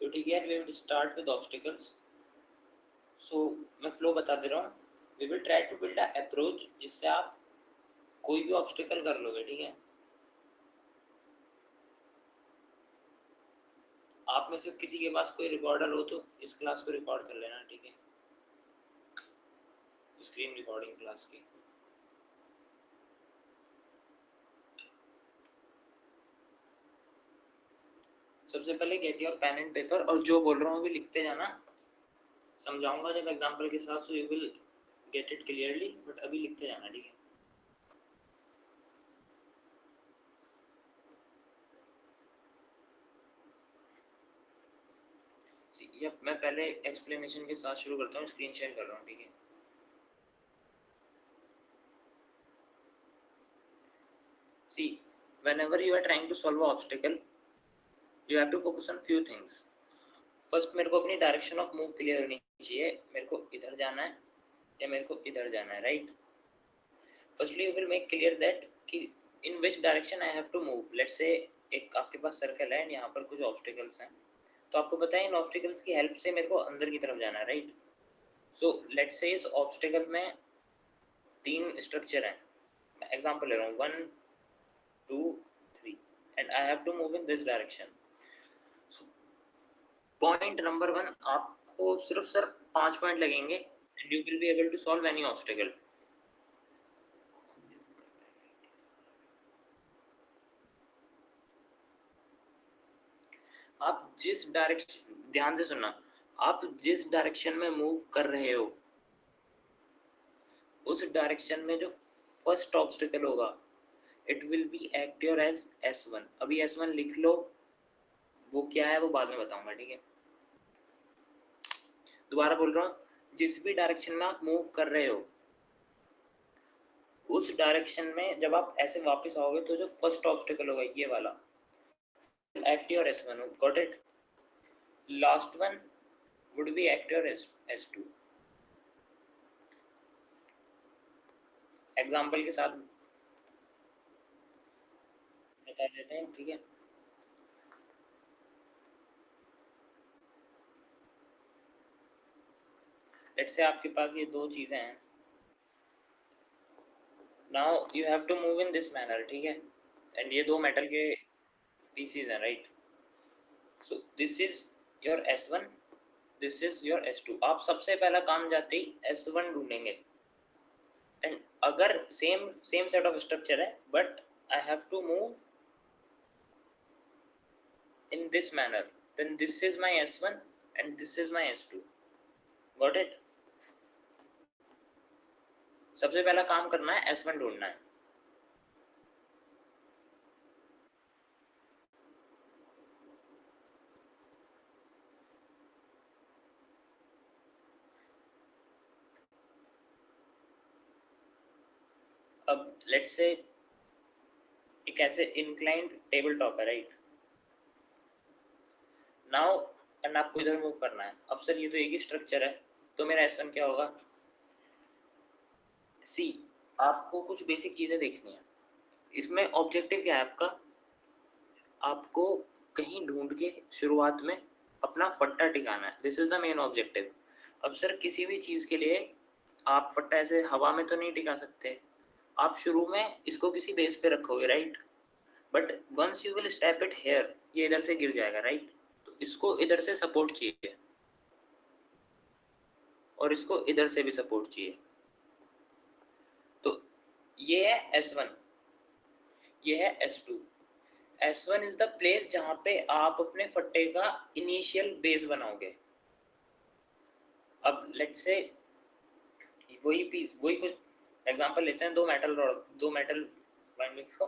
तो ठीक है, we will start with obstacles. So मैं फ्लो बता दे रहा हूँ। We will try to build a approach जिससे आप कोई भी ऑब्स्टिकल कर लोगे, ठीक है। आप में से किसी के पास कोई रिकॉर्डर हो तो इस क्लास को रिकॉर्ड कर लेना, ठीक है, स्क्रीन रिकॉर्डिंग क्लास की। सबसे पहले get your pen and paper, और जो बोल रहा हूँ भी लिखते जाना। समझाऊंगा जब एग्जांपल के साथ, so you will get it clearly, but अभी लिखते जाना, ठीक है। मैं पहले एक्सप्लेनेशन के साथ शुरू करता हूँ, स्क्रीन शेयर कर रहा हूँ, ठीक है। See, whenever you are trying to solve an obstacle, you have to focus on few things. First मेरे को अपनी डायरेक्शन ऑफ मूव क्लियर होनी चाहिए, मेरे को इधर जाना है या मेरे को इधर जाना है, right. Firstly you will make clear that कि in which direction I have to move. Let's say एक आपके पास सर्कल है एंड यहाँ पर कुछ ऑब्स्टिकल्स हैं, तो आपको पता है इन ऑब्स्टिकल्स की हेल्प से मेरे को अंदर की तरफ जाना है, राइट। सो लेट्स से इस ऑब्स्टिकल में 3 स्ट्रक्चर हैं, मैं एग्जांपल ले रहा हूँ 1 2 3 and I have to move in this direction. Point number 1, आपको सिर्फ सर 5 पॉइंट लगेंगे and you will be able to solve any obstacle. आप जिस डायरेक्शन, ध्यान से सुनना, आप जिस डायरेक्शन में मूव कर रहे हो उस डायरेक्शन में जो फर्स्ट ऑब्स्टिकल होगा it will be act your age S1। अभी S1 लिख लो, वो क्या है वो बाद में बताऊंगा, ठीक है। दोबारा बोल रहा हूँ, जिस भी डायरेक्शन में आप मूव कर रहे हो उस डायरेक्शन में जब आप ऐसे वापस आओगे तो जो फर्स्ट ऑब्स्टिकल होगा ये वाला act your S1, got it। last one would be act your S2। Example के साथ बता देते हैं, ठीक है। लेट्स से आपके पास ये 2 चीजें हैं, now you have to move in this manner, ठीक है। एंड ये 2 मेटल के पीसीज हैं, right. So this is your S1, this is your S2। आप सबसे पहला काम जाते ही S1 ढूंढेंगे एंड अगर सेम सेट ऑफ स्ट्रक्चर है but I have to move in this manner, then this is my S1 and this is my S2, got it। सबसे पहला काम करना है S1 ढूंढना है। अब लेट्स से एक ऐसे इंक्लाइंड टेबल टॉप है, राइट। नाउ एंड आपको इधर मूव करना है। अब सर ये तो एक ही स्ट्रक्चर है, तो मेरा S1 क्या होगा। सी, आपको कुछ बेसिक चीजें देखनी है। इसमें ऑब्जेक्टिव क्या है आपका, आपको कहीं ढूंढ के शुरुआत में अपना फट्टा टिकाना है, this is the main objective. अब सर किसी भी चीज के लिए आप फट्टा ऐसे हवा में तो नहीं टिका सकते, आप शुरू में इसको किसी बेस पे रखोगे, right. But once you will step it here, ये इधर से गिर जाएगा, राइट। तो इसको इधर से सपोर्ट चाहिए और इसको इधर से भी सपोर्ट चाहिए। तो ये है S1, ये है S2। S1 is the place जहां पे आप अपने फट्टे का इनिशियल बेस बनाओगे। अब लेट्स से वही कुछ एग्जांपल लेते हैं, 2 मेटल वाइंडिंग्स को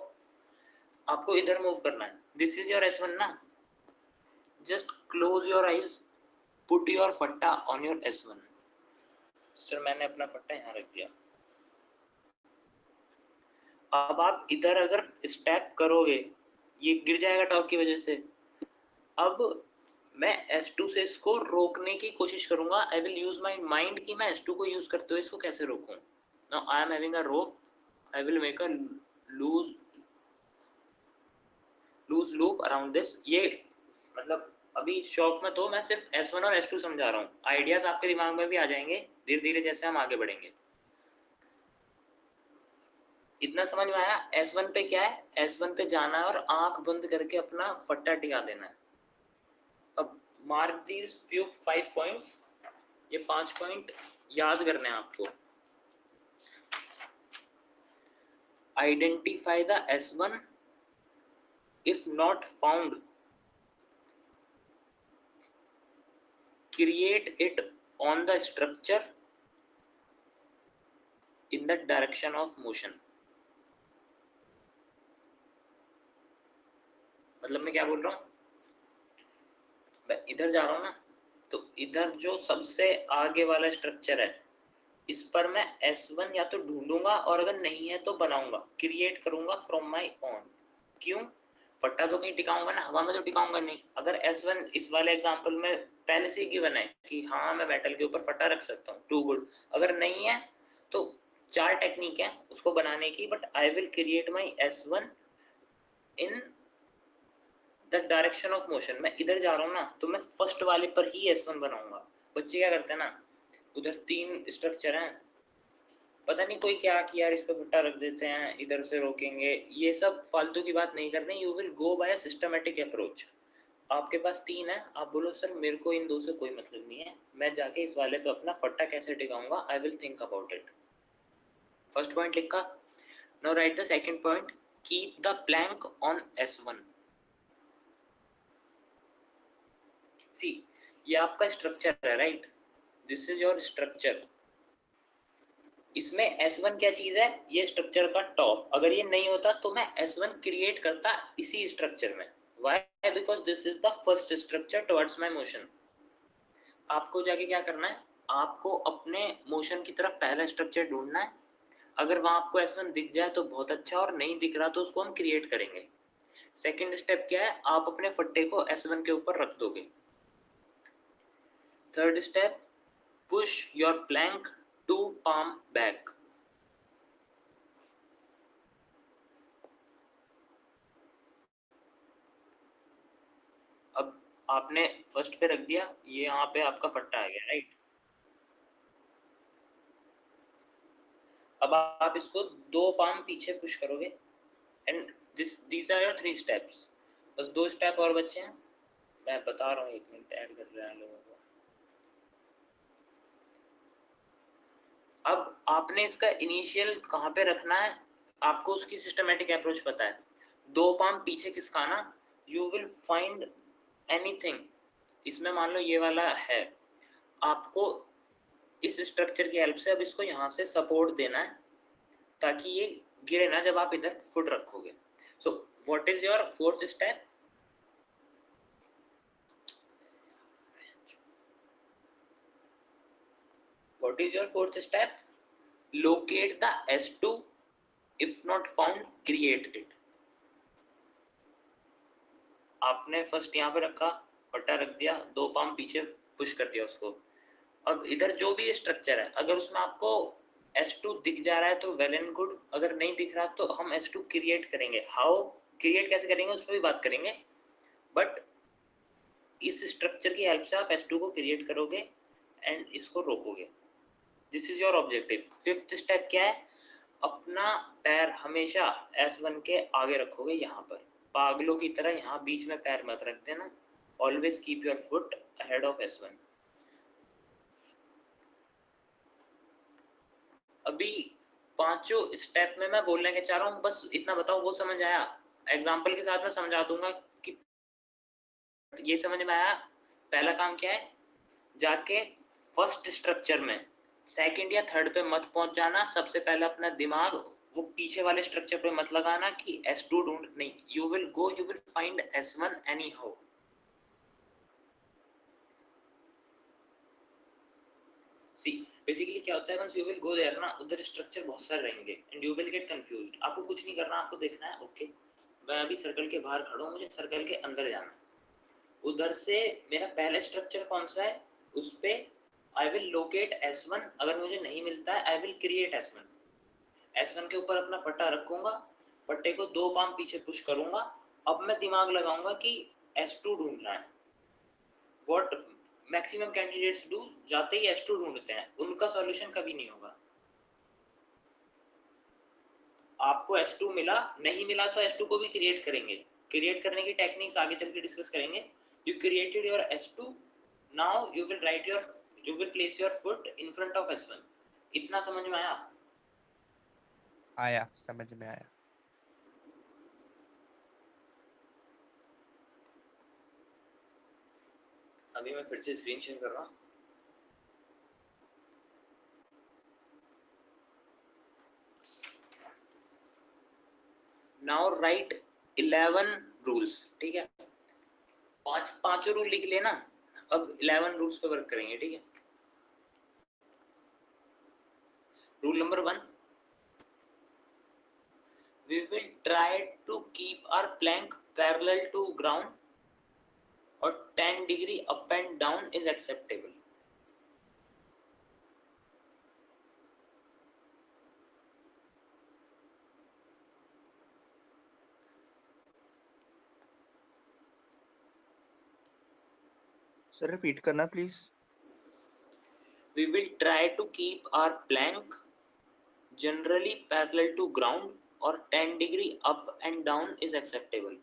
आपको इधर मूव करना है। दिस इज योर S1 ना, just close your eyes, put your फट्टा ऑन योर S1। सर मैंने अपना फट्टा यहाँ रख दिया। अब आप इधर अगर स्टेप करोगे ये गिर जाएगा टॉर्क की वजह से। अब मैं S2 से इसको रोकने की कोशिश करूंगा। I will use my mind कि मैं S2 को यूज करते हुए इसको कैसे रोकूं। Now I am having a rope, I will make a loose loop around this. ये मतलब अभी शौक में तो मैं सिर्फ S1 और S2 समझा रहा हूँ, आइडियाज आपके दिमाग में भी आ जाएंगे धीरे धीरे जैसे हम आगे बढ़ेंगे। इतना समझ में आया? S1 पे क्या है, S1 पे जाना है और आंख बंद करके अपना फट्टा टिका देना है। अब मार्क दीज फ्यू 5 पॉइंट्स, ये 5 पॉइंट याद करने हैं आपको। Identify the S1, if not found create it on the structure in the direction of motion। मतलब मैं क्या बोल रहा हूँ, मैं इधर जा रहा हूँ ना, तो इधर जो सबसे आगे वाला स्ट्रक्चर है इस पर मैं S1 या तो ढूंढूंगा और अगर नहीं है तो बनाऊंगा, क्रिएट करूंगा फ्रॉम माय ओन। क्यों? फट्टा तो कहीं टिकाऊंगा ना, हवा में तो टिकाऊंगा नहीं। अगर S1 इस वाले एग्जांपल में पहले से ही गिवन है कि हाँ मैं मेटल के ऊपर फट्टा रख सकता हूँ, टू गुड। अगर नहीं है तो 4 टेक्निक है उसको बनाने की, but I will create my S1 in the direction of motion. मैं इधर जा रहा हूँ ना, तो मैं फर्स्ट वाले पर ही S1 बनाऊंगा। बच्चे क्या करते हैं ना, उधर 3 स्ट्रक्चर हैं, पता नहीं कोई क्या किया यार, इस पे फट्टा रख देते हैं, इधर से रोकेंगे, ये सब फालतू की बात नहीं करनी। You will go by systematic approach. आपके पास 3 है, आप बोलो सर मेरे को इन 2 से कोई मतलब नहीं है, मैं जाके इस वाले पे अपना फट्टा कैसे टिकाऊंगा, I will think about it. First point लिखा। Now write the second point, keep the plank on S1। See, ये आपका स्ट्रक्चर है, right, this is your structure. इसमें S1 क्या चीज है, ये स्ट्रक्चर का टॉप। अगर ये नहीं होता तो मैं S1 क्रिएट करता इसी स्ट्रक्चर में। Why? Because this is the first structure towards my motion। आपको जाके क्या करना है, आपको अपने मोशन की तरफ पहला स्ट्रक्चर ढूंढना है। अगर वहां आपको S1 दिख जाए तो बहुत अच्छा, और नहीं दिख रहा तो उसको हम क्रिएट करेंगे। सेकेंड स्टेप क्या है, आप अपने फट्टे को S1 के ऊपर रख दोगे। Third step, push your plank to palm back. अब आपने फर्स्ट पे रख दिया, ये यहाँ पे आपका फट्टा आ गया, राइट। अब आप इसको 2 पाम पीछे पुश करोगे, and these are your 3 steps. बस 2 स्टेप और बचे हैं, मैं बता रहा हूँ, 1 मिनट ऐड कर रहे हैं लोगों को। अब आपने इसका इनिशियल कहाँ पे रखना है, आपको उसकी सिस्टमेटिक अप्रोच पता है। 2 पाम पीछे किसका ना, यू विल फाइंड एनीथिंग। इसमें मान लो ये वाला है, आपको इस स्ट्रक्चर की हेल्प से अब इसको यहाँ से सपोर्ट देना है ताकि ये गिरे ना जब आप इधर फुट रखोगे। So what is your fourth step, what is your fourth step, locate the S2, if not found create it. आपने फर्स्ट यहाँ पे रखा, पट्टा रख दिया, 2 पाम पीछे पुश कर दिया उसको। अब इधर जो भी स्ट्रक्चर है, अगर उसमें आपको S2 दिख जा रहा है तो वेल एंड गुड, अगर नहीं दिख रहा तो हम S2 क्रिएट करेंगे। हाउ क्रिएट कैसे करेंगे उस पर भी बात करेंगे, बट इस स्ट्रक्चर की हेल्प से आप S2 को क्रिएट करोगे एंड इसको रोकोगे। This is your objective. Fifth step क्या है, अपना पैर हमेशा S1 के आगे रखोगे, यहाँ पर पागलों की तरह यहाँ बीच में पैर मत रख देना। Always keep your foot ahead of S1। अभी 5 स्टेप में मैं बोलने के चाह रहा हूँ, बस इतना बताओ वो समझ आया? एग्जाम्पल के साथ मैं समझा दूंगा कि ये समझ में आया। पहला काम क्या है, जाके फर्स्ट स्ट्रक्चर में सेकंड या थर्ड पे मत पहुंच जाना, सबसे पहले अपना दिमाग वो पीछे वाले स्ट्रक्चर पे मत लगाना कि S2 ढूंढ, नहीं, you will go, you will find S1 any how. See, basically क्या होता है, once you will go there ना, उधर स्ट्रक्चर बहुत सारे रहेंगे and you will get confused. आपको कुछ नहीं करना, आपको देखना है ओके मैं अभी सर्कल के बाहर खड़ा हूँ, मुझे सर्कल के अंदर जाना है। उधर से मेरा पहला स्ट्रक्चर कौन सा है, उस पे आई विल लोकेट S1। अगर मुझे नहीं मिलता है आई विल क्रिएट S1 के ऊपर अपना फट्टा रखूंगा, फट्टे को 2 पाम पीछे पुश करूंगा। अब मैं दिमाग लगाऊंगा कि S2 ढूंढना है। व्हाट मैक्सिमम कैंडिडेट्स डू, जाते ही S2 ढूंढते हैं, उनका सॉल्यूशन कभी नहीं होगा। आपको S2 मिला, नहीं मिला तो S2 को भी क्रिएट करेंगे, क्रिएट करने की टेक्निक्स आगे चल के डिस्कस करेंगे। You created your S2, now you will write your, you will place your foot in front of S1। इतना समझ में आया? आया, समझ में आया। अभी मैं फिर से स्क्रीन शेयर कर रहा हूँ। नाउ राइट 11 रूल्स, ठीक है, पांचों रूल लिख लेना। अब 11 रूल्स पे वर्क करेंगे, ठीक है। Rule number 1, we will try to keep our plank parallel to ground or 10 degree up and down is acceptable. Sir repeat करना please. We will try to keep our plank generally parallel to ground or 10 degree up and down is acceptable.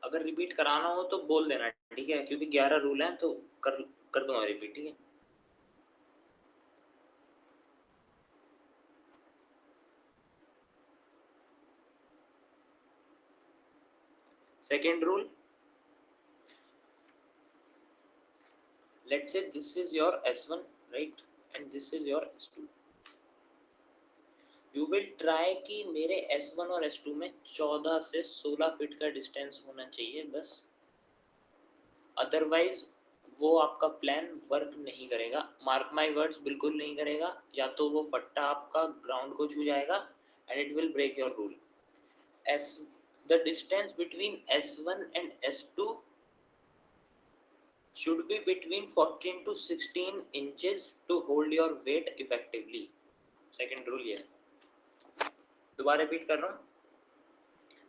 अगर repeat कराना हो तो बोल देना, ठीक है, क्योंकि 11 रूल हैं तो कर दूंगा रिपीट, ठीक है। Second rule, let's say this is your S1, right, and this is your S2. You will try कि मेरे S1 और S2 में 14 से 16 फीट का डिस्टेंस होना चाहिए बस, अदरवाइज वो आपका प्लान वर्क नहीं करेगा। मार्क माई वर्ड्स, बिल्कुल नहीं करेगा, या तो वो फट्टा आपका ग्राउंड को छू जाएगा and it will break your rule. As the distance between S1 and S2 should be between 14 to 16 inches to hold your weight effectively. Second rule ये, दोबारा रिपीट कर रहा हूँ।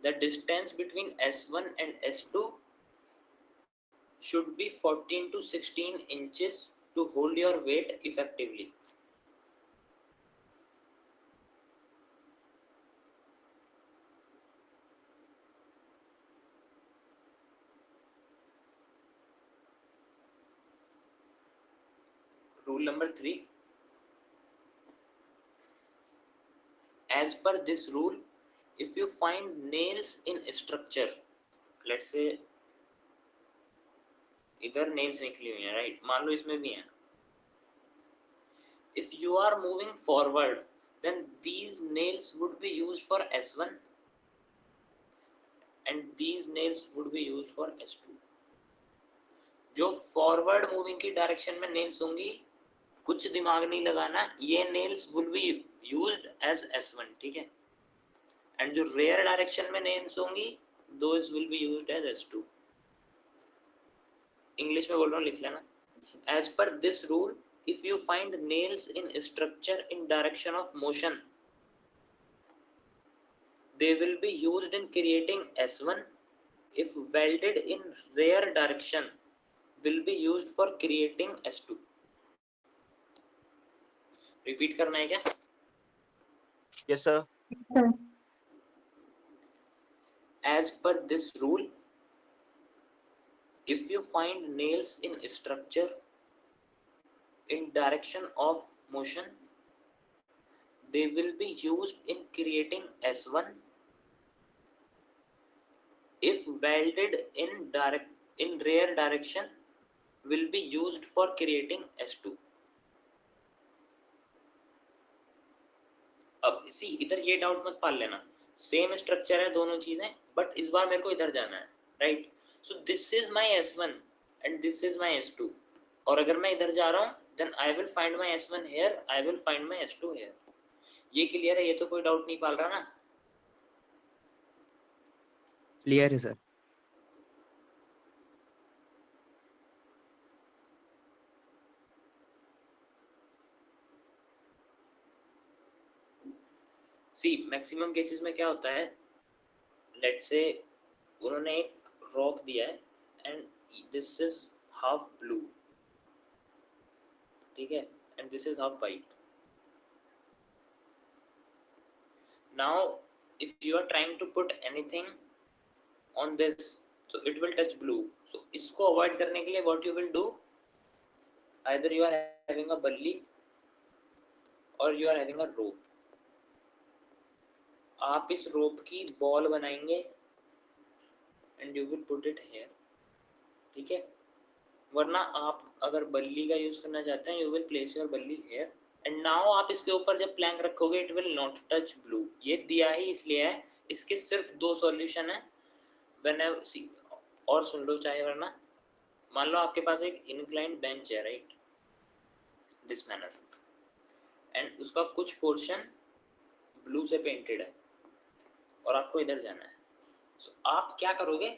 The distance between S1 and S2 should be 14 to 16 inches to hold your weight effectively. Rule number 3, as per this rule, if you find nails in structure, let's say इधर nails निकली हुई हैं, right, मान लो इसमें भी हैं, if you are moving forward then these nails would be used for S1 and these nails would be used for S2. जो forward moving की डायरेक्शन में नेल्स होंगी, कुछ दिमाग नहीं लगाना, ये nails will be used as S1, ठीक है, एंड जो रेयर डायरेक्शन में नेल्स होंगी those will be used as S2। English में बोल रहा हूँ, लिख लेना। As per this rule, if you find nails in structure in direction of motion, they will be used in creating S1. If welded in rear direction, will be used for creating S2. Repeat करना है क्या? Yes sir. As per this rule, if you find nails in structure in direction of motion, they will be used in creating S1. If welded in rear direction, will be used for creating S2. अब इसी इधर ये doubt मत पाल लेना, same structure है दोनों चीजें, but इस बार मेरे को इधर जाना है, right. So this is my S1 and this is my S2, और अगर मैं इधर जा रहा हूँ then I will find my S1 here, I will find my S2 here. ये क्लियर है? ये तो कोई डाउट नहीं पाल रहा ना? क्लियर है सर। सी मैक्सिमम केसेस में क्या होता है, लेट्स से उन्होंने एक रॉक दिया है and this is half blue, ठीक है, and this is half white. Now if you are trying to put anything on this, so it will touch blue. So इसको avoid करने के लिए what you will do, either you are having a balli or you are having a rope. आप इस rope की ball बनाएंगे and you will put it here, ठीक है, वरना आप अगर बल्ली का यूज करना चाहते हैं you will place your बल्ली here and now आप इसके ऊपर जब प्लैंक रखोगे it will not touch blue. ये दिया ही इसलिए है, इसके सिर्फ दो सॉल्यूशन है. whenever see, और सुन लो चाहे, वरना मान लो आपके पास एक इंक्लाइंड बेंच है, राइट, दिस मैनर, एंड उसका कुछ पोर्शन ब्लू से पेंटेड है और आपको इधर जाना है. सो आप क्या करोगे,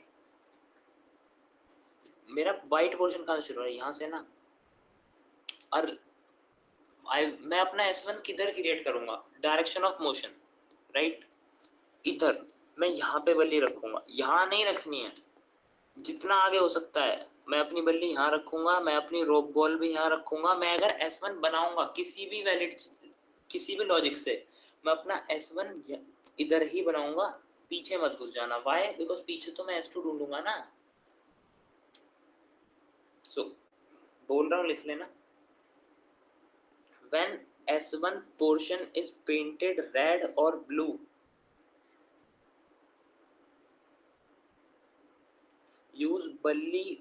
मेरा वाइट पोर्शन कहाँ से शुरू है, यहाँ से ना, और मैं अपना S1 किधर क्रिएट करूंगा, डायरेक्शन ऑफ मोशन, राइट, इधर मैं यहाँ पे बल्ली रखूंगा, यहाँ नहीं रखनी है, जितना आगे हो सकता है मैं अपनी बल्ली यहाँ रखूंगा, मैं अपनी रोप बॉल भी यहाँ रखूंगा. मैं अगर S1 बनाऊंगा किसी भी वैलिड, किसी भी लॉजिक से, मैं अपना S1 इधर ही बनाऊंगा, पीछे मत घुस जाना. वाई, बिकॉज पीछे तो मैं S2 ढूंढूंगा ना. सो बोल रहा हूँ, लिख लेना. when S1 portion is painted red or blue, use balli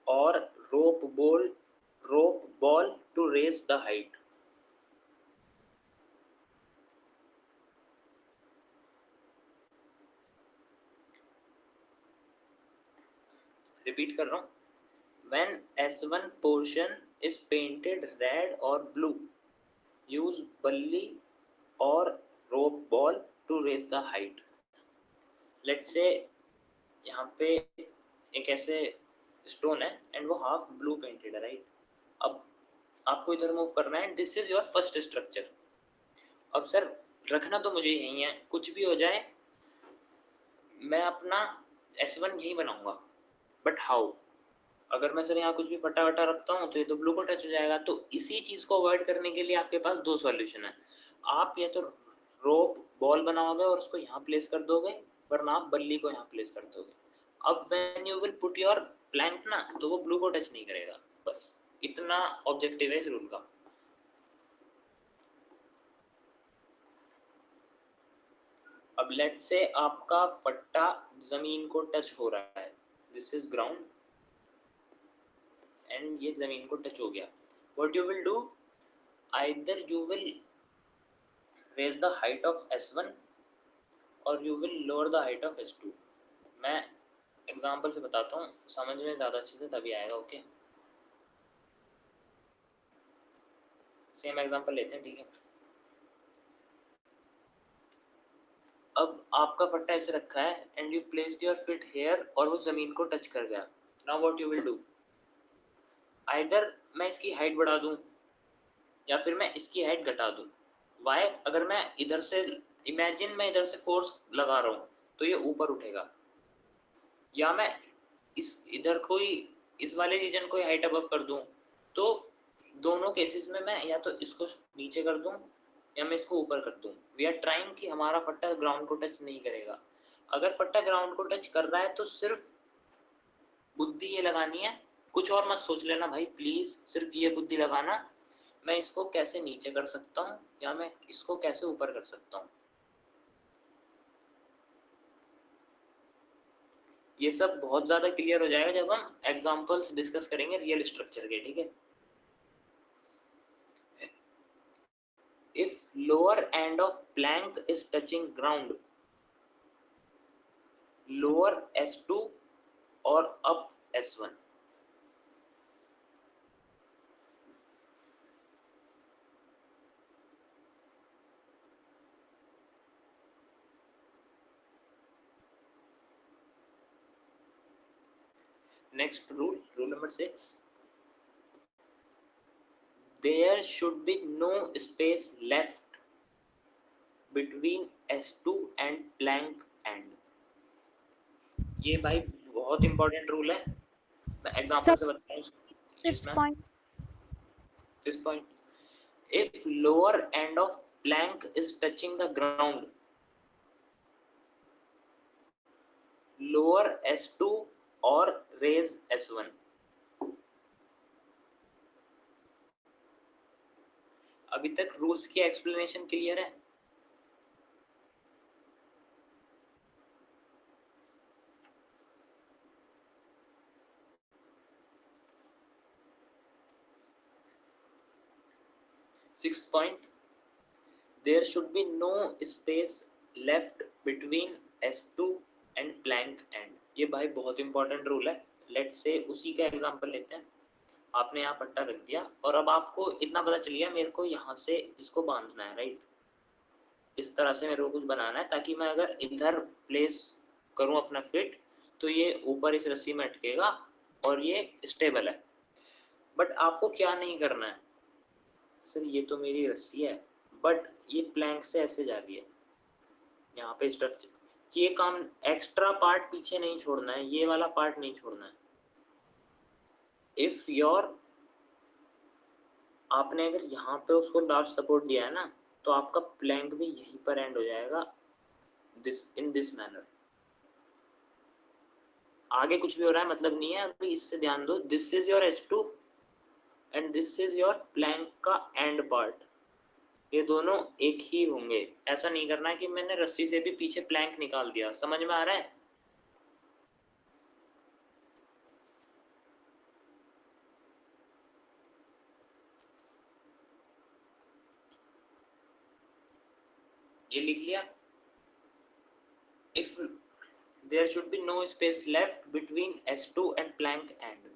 or rope ball to raise the height. Repeat कर रहा हूँ. When S1 portion is painted red or blue, use balli or rope ball to raise the height. Let's say यहाँ पे एक ऐसे stone है and वो half blue painted है, राइट. अब आपको इधर मूव करना है, this is your first structure. अब सर रखना तो मुझे यही है, कुछ भी हो जाए मैं अपना S1 यही बनाऊंगा, बट हाउ, अगर मैं सर यहाँ कुछ भी फटा वटा रखता हूँ तो ये तो ब्लू को टच हो जाएगा. तो इसी चीज को अवॉइड करने के लिए आपके पास दो सॉल्यूशन है. आप या तो रोप बॉल बनाओगे और उसको यहाँ प्लेस कर दोगे, वरना आप बल्ली को यहाँ प्लेस कर दोगे. अब when you will put your plank ना, तो वो ब्लू को टच नहीं करेगा. बस इतना ऑब्जेक्टिव है इस रूल का. अब लेट से आपका फट्टा जमीन को टच हो रहा है, दिस इज ग्राउंड एंड ये जमीन को टच हो गया. What you will do, either you will raise the height of S1 और you will lower the height of S2. मैं एग्जांपल से बताता हूँ, समझ में ज़्यादा अच्छे से तभी आएगा. ओके, सेम एग्जांपल लेते हैं, ठीक है. अब आपका फट्टा ऐसे रखा है and you placed your feet here और वो ज़मीन को टच कर गया. Now what you will do, either मैं इसकी हाइट बढ़ा दूँ या फिर मैं इसकी हाइट घटा दूँ. वाई, अगर मैं इधर से, इमेजिन मैं इधर से फोर्स लगा रहा हूँ तो ये ऊपर उठेगा, या मैं इस इधर कोई इस वाले रीजन को हाइट अबव कर दूं, तो दोनों केसेस में मैं या तो इसको नीचे कर दूं या मैं इसको ऊपर कर दूं. वी आर ट्राइंग कि हमारा फट्टा ग्राउंड को टच नहीं करेगा. अगर फट्टा ग्राउंड को टच कर रहा है तो सिर्फ बुद्धि ये लगानी है, कुछ और मत सोच लेना भाई प्लीज, सिर्फ ये बुद्धि लगाना, मैं इसको कैसे नीचे कर सकता हूँ या मैं इसको कैसे ऊपर कर सकता हूँ. ये सब बहुत ज़्यादा क्लियर हो जाएगा जब हम एग्जांपल्स डिस्कस करेंगे रियल स्ट्रक्चर के, ठीक है. If lower end of plank is touching ground, lower S2 or up S1. Next rule, rule number 6. There should be no space left between S2 and plank end. ये भाई बहुत important rule है, मैं example Sir, से बताऊं fifth इसमें। point. Fifth point, if lower end of plank is touching the ground, lower S2 or raise S1। अभी तक रूल्स की एक्सप्लेनेशन क्लियर है? Sixth point, there should be no space left between S2 and plank end। ये भाई बहुत important rule है। Let's से उसी का एग्जांपल लेते हैं। आपने यहाँ पट्टा रख दिया और अब आपको इतना पता चल गया मेरे को यहाँ से इसको बांधना है, राइट? इस तरह से मेरे को कुछ बनाना है ताकि मैं अगर इधर प्लेस करूँ अपना फिट तो ये ऊपर इस रस्सी में अटकेगा और ये स्टेबल है। बट आपको क्या नहीं करना है, सर ये तो मेरी रस्सी है बट ये प्लैंक से ऐसे जा रही है, यहाँ पे स्ट्रक्चर, ये काम एक्स्ट्रा पार्ट पीछे नहीं छोड़ना है, ये वाला पार्ट नहीं छोड़ना है। इफ योर, आपने अगर यहाँ पे उसको लास्ट सपोर्ट दिया है ना तो आपका प्लैंक भी यहीं पर एंड हो जाएगा, दिस इन दिस मैनर। आगे कुछ भी हो रहा है मतलब नहीं है, अभी इससे ध्यान दो। This is your S2 and this is your plank का एंड पार्ट, ये दोनों एक ही होंगे। ऐसा नहीं करना है कि मैंने रस्सी से भी पीछे प्लैंक निकाल दिया। समझ में आ रहा है? ये लिख लिया। If there should be no space left between S2 and plank end।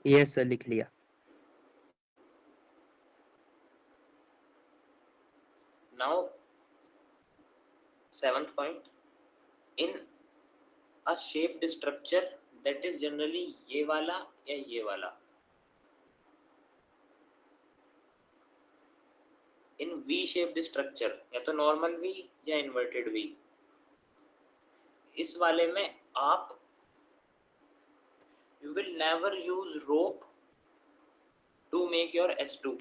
Yes sir, लिख लिया। Now seventh point, in a shaped structure that is generally ये वाला या ये वाला, in V shaped structure या तो नॉर्मल V या इन्वर्टेड V, इस वाले में आप you will never use rope to make your S2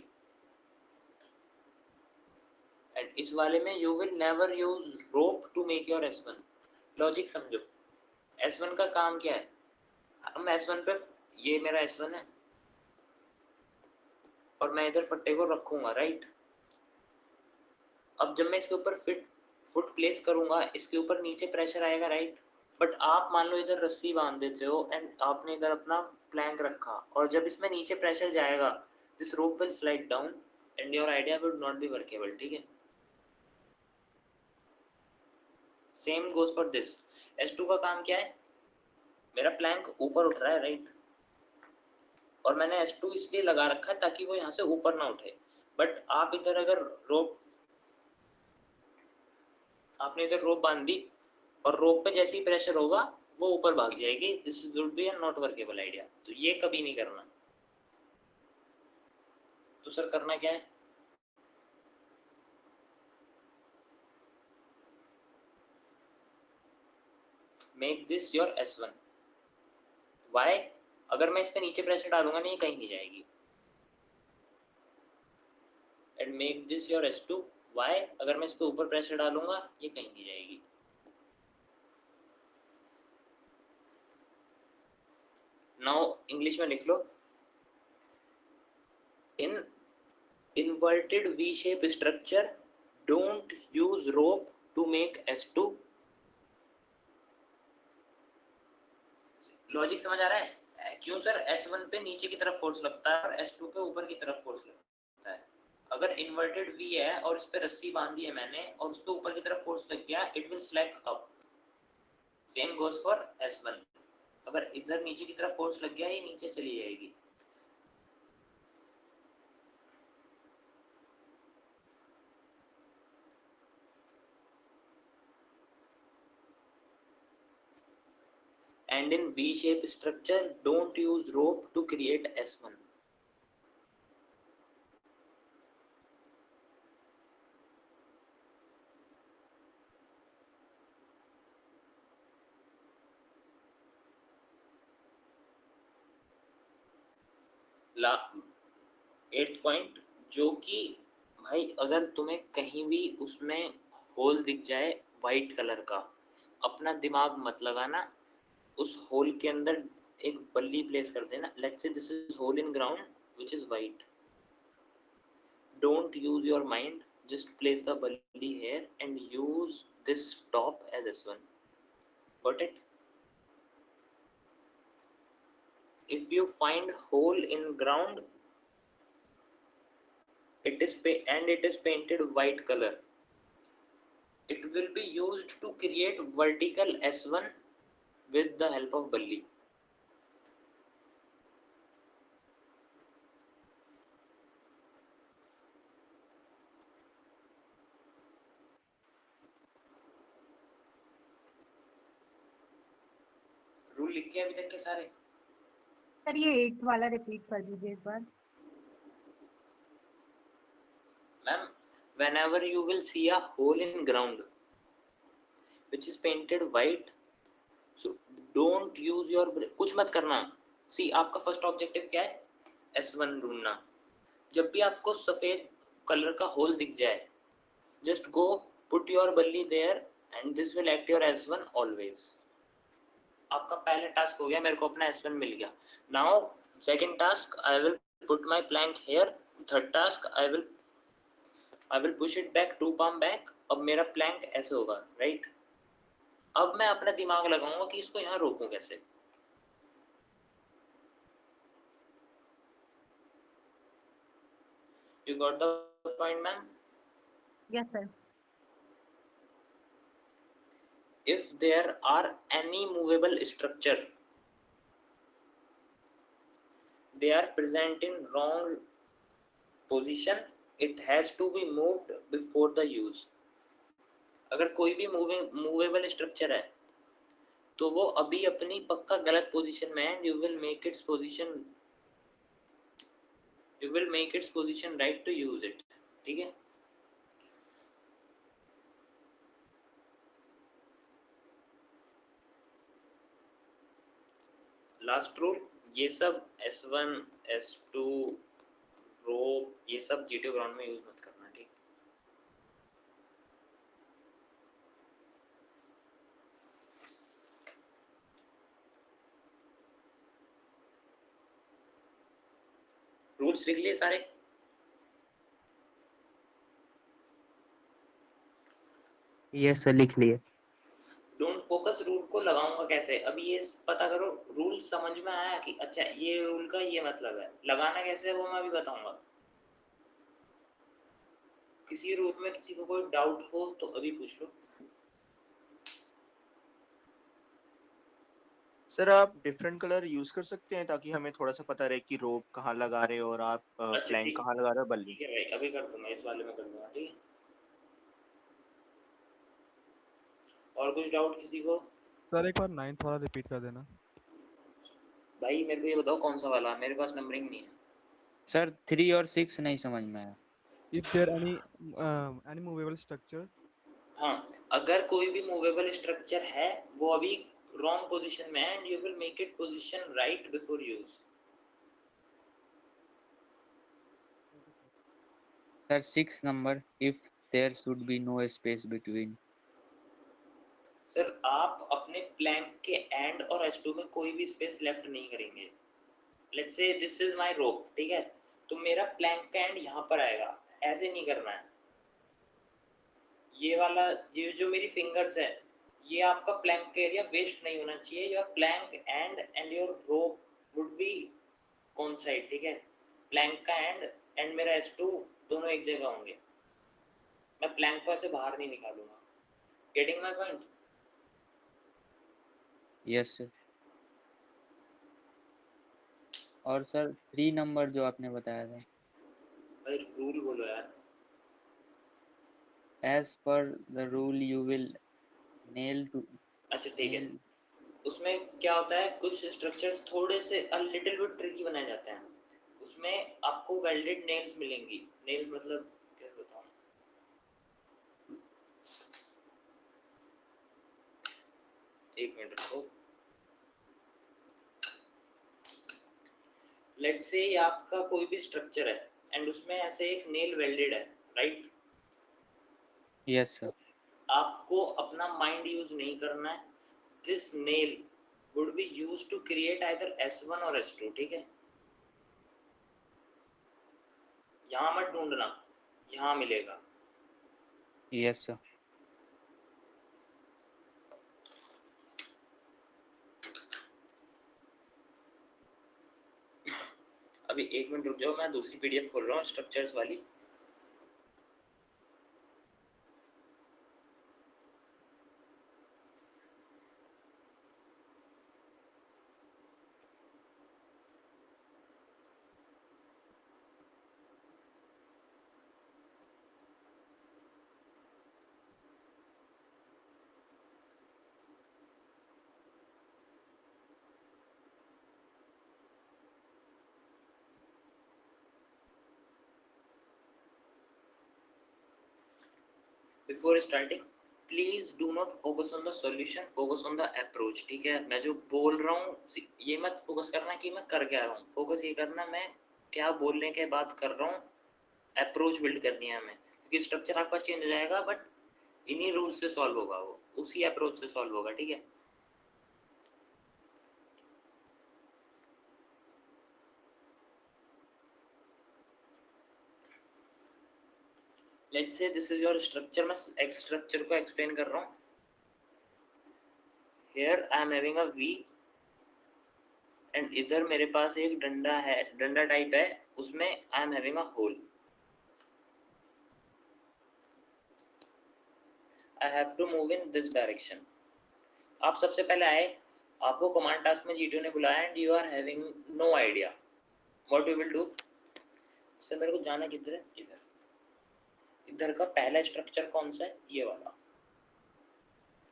and इस वाले में you will never use rope to make your S1। Logic समझो, S1 का काम क्या है? हम S1 पे, ये मेरा S1 है और मैं इधर फट्टे को रखूंगा, राइट? अब जब मैं इसके ऊपर फुट प्लेस करूंगा इसके ऊपर नीचे प्रेशर आएगा, राइट? बट आप मान लो इधर रस्सी बांध देते हो एंड आपने इधर अपना प्लैंक रखा और जब इसमें नीचे प्रेशर जाएगा this rope will slide down and your idea would not be workable. ठीक है, same goes for this. S2 का काम क्या है? मेरा प्लैंक ऊपर उठ रहा है, राइट? और मैंने S2 इसलिए लगा रखा है ताकि वो यहाँ से ऊपर ना उठे। बट आप इधर अगर रोप, आपने इधर रोप बांध दी और रोप पे जैसे ही प्रेशर होगा वो ऊपर भाग जाएगी, this would be a not workable idea. तो ये कभी नहीं करना। तो सर करना क्या है? Make this your S1। Why? अगर मैं इस पे नीचे प्रेशर डालूंगा नहीं, कहीं नहीं जाएगी। And make this your S2। Why? अगर मैं इस पे ऊपर प्रेशर डालूंगा ये कहीं नहीं जाएगी। नाउ इंग्लिश में लिख लो, इन inverted V shape structure don't use rope to make S2। Logic समझ आ रहा है? क्यों सर? S1 पे नीचे की तरफ फोर्स लगता है और S2 पे ऊपर की तरफ फोर्स लगता है। अगर इन्वर्टेड V है और इस पे रस्सी बांधी है मैंने और उस पे ऊपर की तरफ फोर्स लग गया, it will slack up. Same goes for S1। अगर इधर नीचे की तरफ फोर्स लग गया ये नीचे चली जाएगी। And in V-shape structure, don't use rope to create S1। 8th point, जो कि भाई अगर तुम्हें कहीं भी उसमें होल दिख जाए वाइट कलर का, अपना दिमाग मत लगाना, उस होल के अंदर एक बल्ली प्लेस कर देना. Let's say this is hole in ground which is white. Don't use your mind, just place the bully here and use this top as S1. Got it? If you find hole in ground, it is painted white color, it will be used to create vertical S1 with the help of bully. Rule लिखे अभी तक के सारे? Sir ये 8 वाला repeat कर दीजिए एक बार. Ma'am, whenever you will see a hole in ground which is painted white, so don't use your कुछ मत करना. See, आपका फर्स्ट ऑब्जेक्टिव क्या है? S1 ढूंढना. जब भी आपको सफेद कलर का होल दिख जाए, just go put your bully there and this will act your S1 always. आपका पहला टास्क हो गया, मेरे को अपना S1 मिल गया. Now second task, I will put my plank here. Third task, I will push it back 2 palm back. अब मेरा प्लैंक ऐसे होगा, राइट? अब मैं अपना दिमाग लगाऊंगा कि इसको यहाँ रोकूं कैसे. You got the point, ma'am? Yes sir. If there are any movable structure, they are present in wrong position, it has to be moved before the use. अगर कोई भी मूवेबल स्ट्रक्चर है तो वो अभी अपनी पक्का गलत पोजीशन में है. You will make its position right to use it. ठीक है? लास्ट रूल, ये सब S1, S2, रो, ये सब GTO ग्राउंड में यूज मत करना. ठीक? रूल्स लिख लिए सारे? यस सर लिख लिए. डोंट फोकस रूल को लगाऊंगा कैसे. अभी ये पता करो रूल समझ में आया कि अच्छा ये रूल का ये मतलब है. लगाना कैसे है वो मैं अभी बताऊंगा. किसी रूल में किसी को कोई डाउट हो तो अभी पूछ लो. सर आप डिफरेंट कलर यूज कर सकते हैं ताकि हमें थोड़ा सा पता रहे कि रोप कहाँ लगा रहे हो और आप अच्छा प्लैंक ठीक कहाँ लगा रहे हो, बल्ली. है भाई, अभी कर दूंगा, इस वाले में कर दूंगा. ठीक है? और कुछ डाउट किसी को? सर एक बार 9th वाला रिपीट कर देना. भाई मेरे को ये बताओ कौन सा वाला, मेरे पास नंबरिंग नहीं है. सर 3 और 6 नहीं समझ में आया. If there any movable structure, हाँ, अगर कोई भी मूवेबल स्ट्रक्चर है वो अभी रॉन्ग पोजीशन में है and you will make it position right before use. Sir 6 number, if there should be no space between. Sir आप अपने प्लैंक के एंड और S2 में कोई भी स्पेस लेफ्ट नहीं करेंगे. Let's say this is my रोप, ठीक है? तो मेरा प्लैंक का एंड यहाँ पर आएगा, ऐसे नहीं करना है. ये वाला, ये जो मेरी फिंगर्स है, ये आपका प्लैंक का एरिया वेस्ट नहीं होना चाहिए. Your plank and your rope would be coincide. ठीक है? प्लैंक का एंड मेरा S2 दोनों एक जगह होंगे. मैं प्लैंक को ऐसे बाहर नहीं निकालूंगा. Getting my point? Yes sir. और सर 3 नंबर जो आपने बताया था, भाई रूल बोलो यार. As per the rule you will nail two. अच्छा ठीक है. उसमें क्या होता है, कुछ स्ट्रक्चर्स थोड़े से अ लिटिल बिट ट्रिकी बनाए जाते हैं. उसमें आपको वेल्डेड नेल्स मिलेंगी. नेल्स मतलब कैसे बताऊं? एक मिनट रुको. लेट्स से ये आपका कोई भी स्ट्रक्चर है एंड उसमें ऐसे एक नेल वेल्डेड है, राइट? Yes, sir. आपको अपना माइंड यूज नहीं करना है. This nail would be used to create either S1 और S2, ठीक है? यहाँ मत ढूंढना, यहाँ मिलेगा. Yes, sir. अभी 1 मिनट रुक जाओ, मैं दूसरी पीडीएफ खोल रहा हूँ स्ट्रक्चर्स वाली. Before starting please do not focus on the solution, focus on the approach, ठीक है? मैं जो बोल रहा हूँ ये मत फोकस करना कि मैं कर क्या रहा हूँ, फोकस ये करना मैं क्या बोलने के बाद कर रहा हूँ. अप्रोच बिल्ड करनी है हमें, क्योंकि स्ट्रक्चर आपका चेंज हो जाएगा बट इन्हीं रूल से सॉल्व होगा, वो उसी अप्रोच से सॉल्व होगा, ठीक है? Let's say this is your structure. मैं एक्स स्ट्रक्चर को एक्सप्लेन कर रहा हूँ. Here I am having a V and इधर मेरे पास एक डंडा है, डंडा टाइप है, उसमें I am having a hole. I have to move in this direction. आप सबसे पहले आए, आपको कमांड टास्क में जीटीओ ने बुलाया and you are having no idea what you will do. Sir मेरे को जाना किधर है? इधर. इधर का पहला स्ट्रक्चर कौन सा है? ये वाला.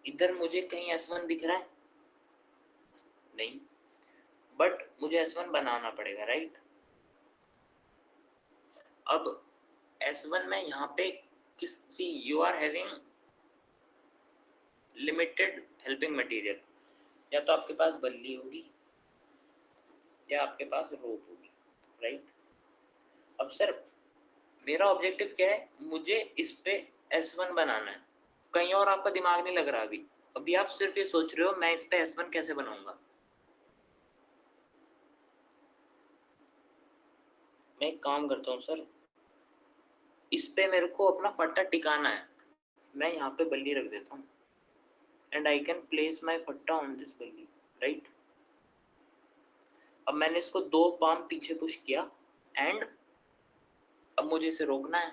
इधर मुझे कहीं S1 दिख रहा है? नहीं, बट मुझे S1 बनाना पड़ेगा, राइट? अब S1 में यहाँ पे किसी you are having limited helping material. या तो आपके पास बल्ली होगी या आपके पास रोप होगी, राइट? अब सर मेरा ऑब्जेक्टिव क्या है? मुझे इस पे S1 बनाना है. कहीं और आपका दिमाग नहीं लग रहा अभी. अभी आप सिर्फ ये सोच रहे हो मैं इस पे S1 कैसे बनाऊंगा. मैं एक काम करता हूँ सर, इस पे मेरे को अपना फट्टा टिकाना है. मैं यहाँ पे बल्ली रख देता हूँ and I can place my फट्टा ऑन दिस बल्ली, राइट? अब मैंने इसको 2 पाम पीछे पुश किया एंड अब मुझे इसे रोकना है.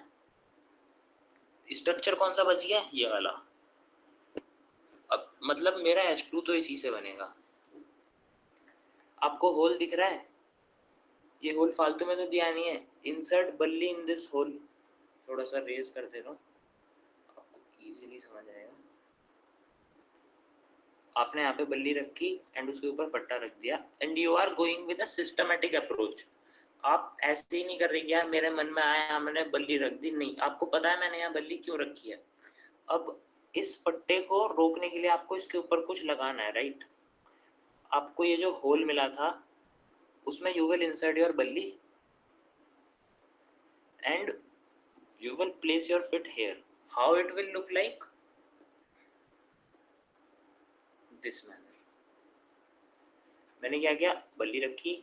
स्ट्रक्चर कौन सा बच गया? ये वाला. अब मतलब मेरा S2 तो इसी से बनेगा. आपको होल दिख रहा है? ये होल फालतू में तो दिया नहीं है. इंसर्ट बल्ली इन दिस होल. थोड़ा सा रेज कर दे रहा हूँ, आपको इजीली समझ आएगा. आपने यहाँ पे बल्ली रखी एंड उसके ऊपर फट्टा रख दिया and you are going with a systematic approach. आप ऐसे ही नहीं कर रहे कि यार मेरे मन में आया मैंने बल्ली रख दी. नहीं, आपको पता है मैंने यहाँ बल्ली क्यों रखी है. अब इस फट्टे को रोकने के लिए आपको इसके ऊपर कुछ लगाना है, राइट? आपको ये जो होल मिला था उसमें यू विल इंसर्ट योर बल्ली and you will place your foot here. How it will look like? This manner. मैंने क्या किया? बल्ली रखी,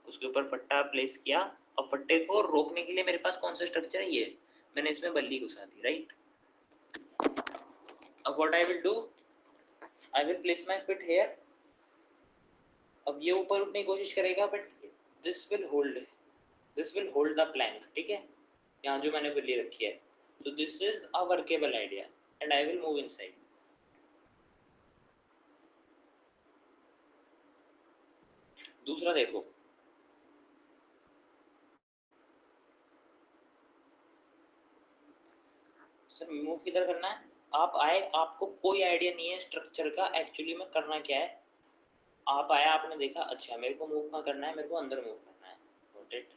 उसके ऊपर फट्टा प्लेस किया. अब फट्टे को रोकने के लिए मेरे पास कौन सा स्ट्रक्चर है? ये. मैंने इसमें बल्ली घुसा दी, राइट? अब what I will do? I will place my foot here. अब ये ऊपर उठने की कोशिश करेगा but this will hold the plank, ठीक है? यहाँ जो मैंने बल्ली रखी है. So this is a workable idea and I will move inside. दूसरा देखो, सर मूव किधर करना है? आप आए, आपको कोई आइडिया नहीं है स्ट्रक्चर का एक्चुअली में करना क्या है. आप आया, आपने देखा अच्छा मेरे को मूव कहाँ करना है, मेरे को अंदर मूव करना है. Note it.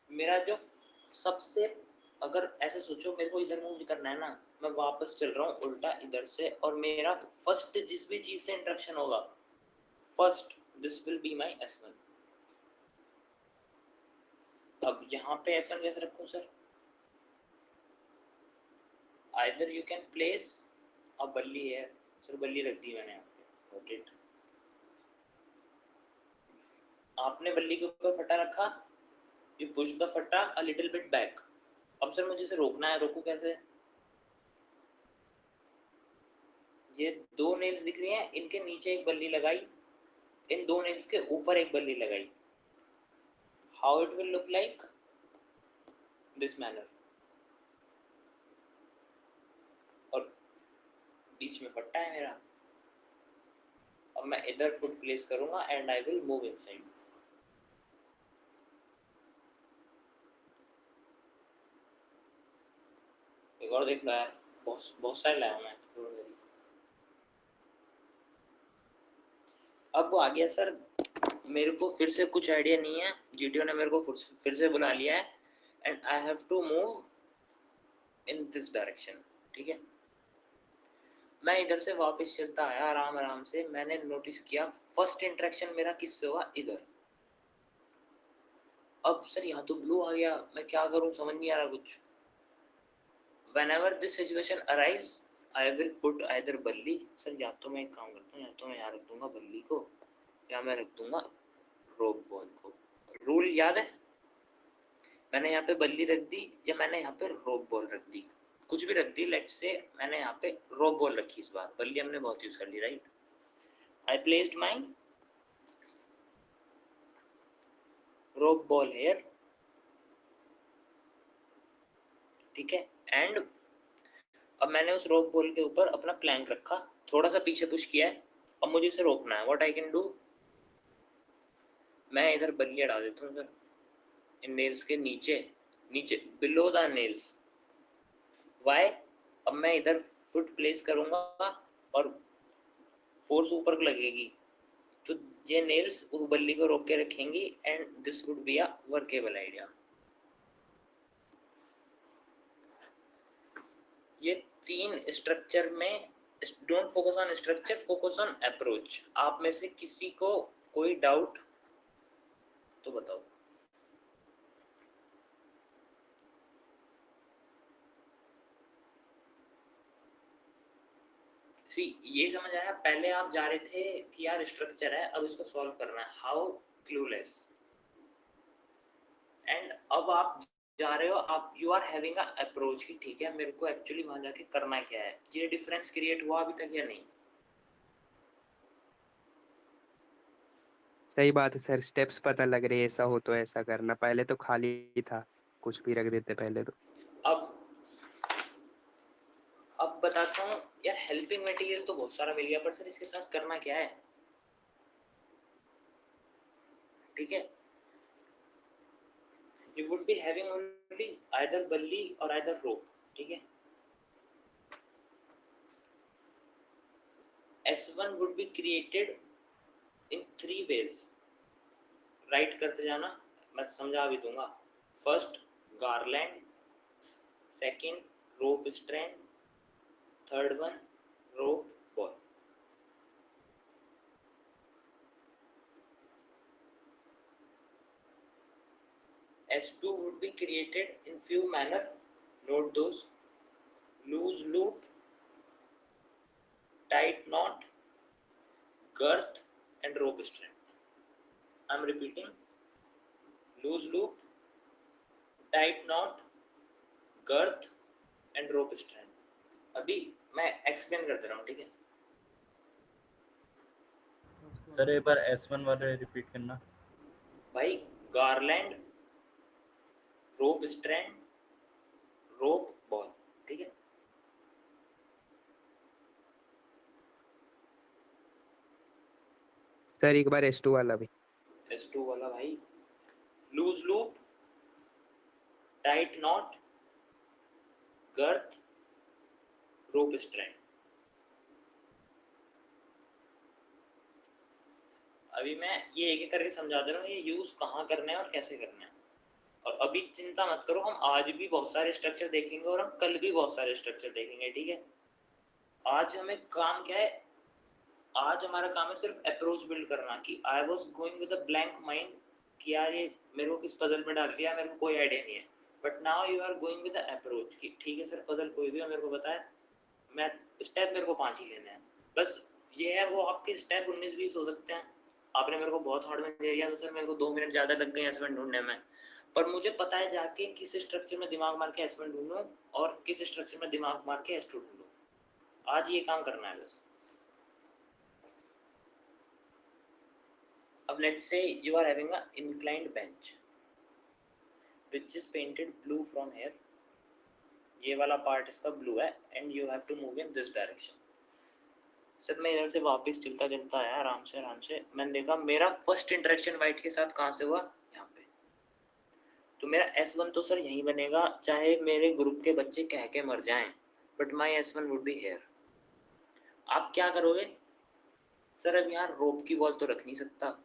मेरा जो सबसे, अगर ऐसे सोचो मेरे को इधर मूव करना है ना, मैं वापस चल रहा हूँ उल्टा इधर से और मेरा फर्स्ट जिस भी चीज से इंटरेक्शन होगा first this will be my S1. अब यहाँ पे S1 कैसे रखूँ sir? Either you can place a बल्ली है सर, बल्ली रख दी मैंने यहाँ पे, got it. आपने बल्ली के ऊपर फटा रखा, you push the फटा a little bit back. अब सर मुझे इसे रोकना है, रोकूं कैसे? ये दो नेल्स दिख रही हैं, इनके नीचे एक बल्ली लगाई, इन दो नेल्स के ऊपर एक बल्ली लगाई. How it will look like? This manner. और बीच में फट्टा है मेरा. अब मैं इधर फुट प्लेस करूंगा and I will move inside. एक और देख लो यार, बहुत सारे लाया हूं मैं. अब वो आ गया सर, मेरे को फिर से कुछ आइडिया नहीं है, जीटीओ ने मेरे को फिर से बुला लिया है and I have to move in this direction. ठीक है, मैं इधर से वापस चलता आया आराम आराम से. मैंने नोटिस किया फर्स्ट इंटरेक्शन मेरा किससे हुआ? इधर. अब सर यहाँ तो ब्लू आ गया, मैं क्या करूँ समझ नहीं आ रहा कुछ. whenever this situation arise I will put either बल्ली. सर या तो मैं एक काम करता हूँ, या तो मैं यहाँ रख दूंगा बल्ली को, या मैं रख दूंगा रोप बॉल को. रूल याद है? मैंने यहाँ पे बल्ली रख दी या मैंने यहाँ पे रोप बॉल रख दी, कुछ भी रख दी. लेट्स से मैंने यहाँ पे रोप बॉल रखी, इस बार बल्ली हमने बहुत यूज कर ली, राइट. आई प्लेस्ड माई रोप बॉल हेयर. ठीक है, एंड अब मैंने उस रोप बॉल के ऊपर अपना प्लैंक रखा, थोड़ा सा पीछे पुश किया है. अब मुझे इसे रोकना है. What I can do? मैं इधर बल्ली डाल देता हूँ सर, इन नेल्स के नीचे नीचे बिलो द नेल्स. वाई? अब मैं इधर फुट प्लेस करूंगा और फोर्स ऊपर लगेगी, तो ये नेल्स उस बल्ली को रोक के रखेंगी and this would be a workable idea. ये तीन स्ट्रक्चर में, don't focus on structure, focus on approach. आप में से किसी को कोई डाउट तो बताओ. सी ये समझ आया? पहले आप जा रहे थे कि यार स्ट्रक्चर है, अब इसको सॉल्व करना है, हाउ क्लूलेस. एंड अब आप जा रहे हो, आप you are having a approach की, ठीक है मेरे को एक्चुअली वहां जाके करना क्या है. ये डिफरेंस क्रिएट हुआ अभी तक या नहीं? सही बात है सर, स्टेप्स पता लग रहे हैं, ऐसा हो तो ऐसा करना. पहले तो खाली था, कुछ भी रख देते पहले तो. अब बताता हूँ यार, हेल्पिंग मटेरियल तो बहुत सारा मिल गया, पर सर इसके साथ करना क्या है? ठीक है, you would be having only either बल्ली or either rope. ठीक है, S1 would be created in 3 ways. Right करते जाना, मैं समझा भी दूंगा. First garland, second rope strand, third one rope ball. S2 would be created in few manner. Note those: loose loop, tight knot, girth and rope strand. I'm repeating: loose loop, tight knot, girth and rope strand. अभी मैं explain कर दे रहा हूँ, ठीक है? Sir एक बार S1 वाले repeat करना भाई. गार्लैंड, रोप स्ट्रैंड, रोप बॉल. ठीक है, सर एक बार S2 वाला भी. S2 वाला भाई: loose loop, tight knot, girth, rope strand. अभी मैं ये एक एक करके समझा दे रहा हूँ, ये यूज कहाँ करना है और कैसे करना है. और अभी चिंता मत करो, हम आज भी बहुत सारे स्ट्रक्चर देखेंगे और हम कल भी बहुत सारे स्ट्रक्चर देखेंगे. ठीक है, आज हमें काम क्या है? आज हमारा काम है सिर्फ अप्रोच बिल्ड करना, कि I was going with a blank mind कि यार ये मेरे को किस पजल में डाल दिया, मेरे को कोई आइडिया नहीं है, but now you are going with the approach कि ठीक है सर पजल कोई भी हो मेरे को बताया, मैं स्टेप मेरे को 5 ही लेने हैं बस। ये है वो आपके स्टेप 19-20 हो सकते हैं, आपने मेरे को बहुत हार्ड में दे दिया तो सर मेरे को 2 मिनट ज़्यादा लग गए एस1 ढूंढने में, पर मुझे पता है जाके किस स्ट्रक्चर में दिमाग मार के एस1 ढूंढूं और किस स्ट्रक्चर में दिमाग मार के एस2 ढूंढूं। आज ये काम करना है बस। अब लेट्स से you are having a inclined bench which is painted blue from here, ये वाला पार्ट इसका ब्लू है and you have to move in this direction। Sir मैं इधर से वापस चलता चलता आया आराम से, मैंने देखा मेरा फर्स्ट इंटरेक्शन वाइट के साथ कहाँ से हुआ, यहाँ पे। तो मेरा S1 तो सर यहीं बनेगा चाहे मेरे ग्रुप के बच्चे कह के मर जाएं, but my S1 would be here. आप क्या करोगे सर, अब यहाँ रोप की बॉल तो रख नहीं सकता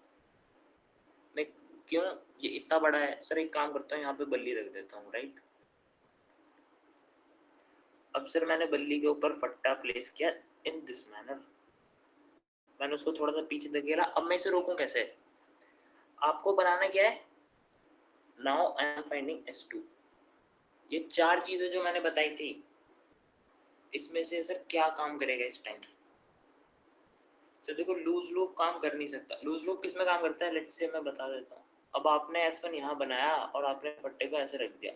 मैं, क्यों, ये इतना बड़ा है सर, एक काम करता हूँ यहाँ पे बल्ली रख देता हूँ, राइट। अब सर मैंने बल्ली के ऊपर फट्टा प्लेस किया इन दिस मैनर, मैंने उसको थोड़ा सा पीछे धकेला, अब मैं इसे रोकूं कैसे, आपको बनाना क्या है, now I am finding S2। ये 4 चीजें जो मैंने बताई थी इसमें से सर क्या काम करेगा इस टाइम। सर देखो लूज लूप काम कर नहीं सकता, लूज लूप किस में काम करता है, लेट्स से मैं बता देता हूँ। अब आपने S1 यहाँ बनाया और आपने फट्टे को ऐसे रख दिया,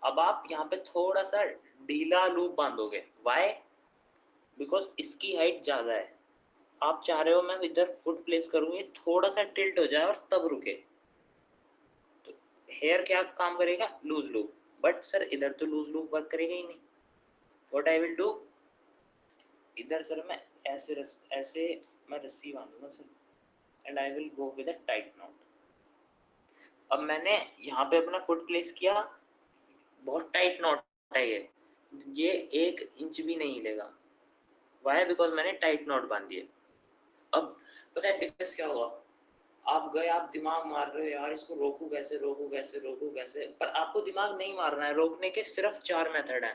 अब आप यहाँ पे थोड़ा सा ढीला लूप बांधोगे, वाई, बिकॉज इसकी हाइट ज़्यादा है, आप चाह रहे हो मैं इधर फुट प्लेस करूँ ये थोड़ा सा टिल्ट हो जाए और तब रुके, तो हेयर क्या काम करेगा, लूज लूप, बट सर इधर तो लूज लूप वर्क करेगा ही नहीं। व्हाट आई विल डू, इधर सर मैं ऐसे मैं रस्सी बांधूंगा sir and I will go with a tight knot. अब मैंने यहाँ पे अपना फुट प्लेस किया, बहुत टाइट नॉट है ये 1 इंच भी नहीं हिलेगा, वाई, बिकॉज मैंने टाइट नॉट बांध दिए। अब पता है डिफरेंस क्या हुआ, आप गए, आप दिमाग मार रहे हो यार इसको रोकूं कैसे, पर आपको दिमाग नहीं मारना है, रोकने के सिर्फ 4 मेथड हैं,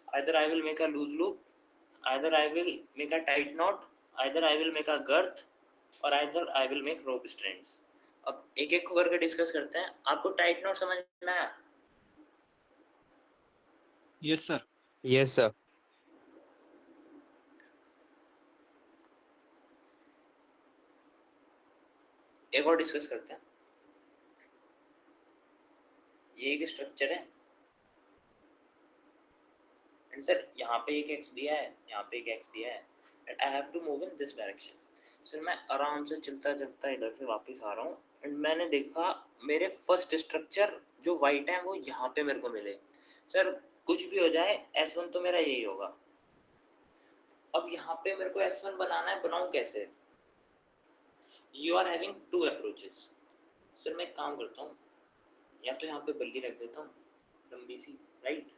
either I will make a loose loop, either I will make a tight knot, either I will make a girth, और either I will make rope strands। अब एक एक को करके डिस्कस करते हैं। आपको टाइट नॉट समझ में आया? Yes sir. Yes sir. एक और डिस्कस करते हैं। ये एक स्ट्रक्चर है एंड सर यहाँ पे एक एक्स दिया है, यहाँ पे एक एक्स दिया है and I have to move in this direction. Sir मैं आराम से चलता चलता इधर से वापस आ रहा हूँ एंड मैंने देखा मेरे फर्स्ट स्ट्रक्चर जो वाइट है वो यहाँ पे मेरे को मिले। सर कुछ भी हो जाए S1 तो मेरा यही होगा। अब यहाँ पे मेरे को S1 बनाना है, बनाऊँ कैसे? You are having 2 approaches. Sir मैं एक काम करता हूँ, या तो यहाँ पे बल्ली रख देता हूँ लंबी सी, राइट,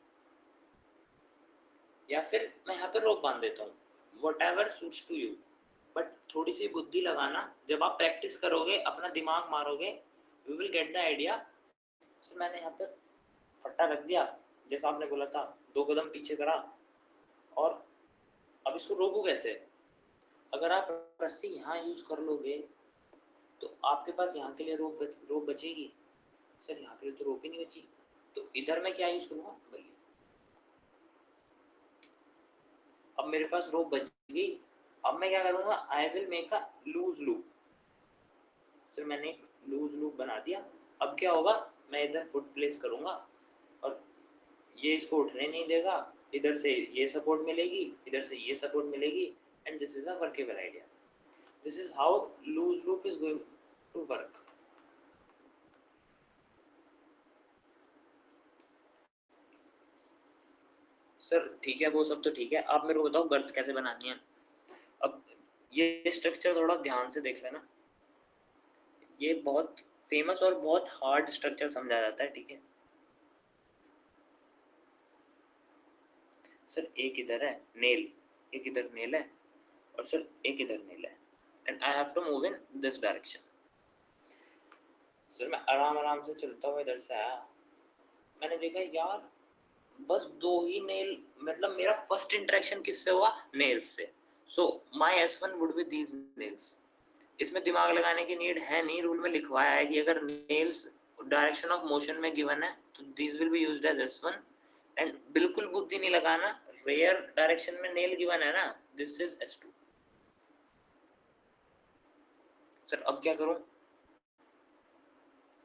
या फिर मैं यहाँ पे रोप बांध देता हूँ, whatever suits to you, but थोड़ी सी बुद्धि लगाना, जब आप प्रैक्टिस करोगे अपना दिमाग मारोगे you will gate the idea. Sir मैंने यहाँ पे फट्टा रख दिया जैसा आपने बोला था, 2 कदम पीछे करा, और अब इसको रोकूं कैसे? अगर आप रस्सी यहाँ यूज कर लोगे तो आपके पास यहाँ के लिए रोप बचेगी। सर यहाँ के लिए तो रोप ही नहीं बची, तो इधर मैं क्या यूज करूँगा, बल्ली। अब मेरे पास रोप बच गई, अब मैं क्या करूँगा, I will make a loose loop. Sir मैंने एक लूज लूप बना दिया, अब क्या होगा, मैं इधर फुट प्लेस करूँगा और ये इसको उठने नहीं देगा, इधर से ये सपोर्ट मिलेगी, इधर से ये सपोर्ट मिलेगी, and this is a workable idea. This is how loose loop is going to work. Sir ठीक है, वो सब तो ठीक है, आप मेरे को बताओ गर्त कैसे बनानी है। अब ये स्ट्रक्चर थोड़ा ध्यान से देख लेना, ये बहुत फेमस और बहुत हार्ड स्ट्रक्चर समझा जाता है, ठीक है। सर एक इधर है नेल, एक इधर नेल है, और सर एक इधर नेल है, and I have to move in this direction. Sir मैं आराम से चलता हुआ इधर से आया, मैंने देखा यार बस 2 ही नेल, मतलब मेरा फर्स्ट इंटरेक्शन किससे हुआ, नेल्स से। So my S1 would be these nails. इसमें दिमाग लगाने की नीड है नहीं, रूल में लिखवाया है कि अगर नेल्स डायरेक्शन ऑफ मोशन में गिवन है तो this will be used as S1 and बिल्कुल बुद्धि नहीं लगाना, रेयर डायरेक्शन में नेल गिवन है ना, दिस इज S2। सर अब क्या करूं?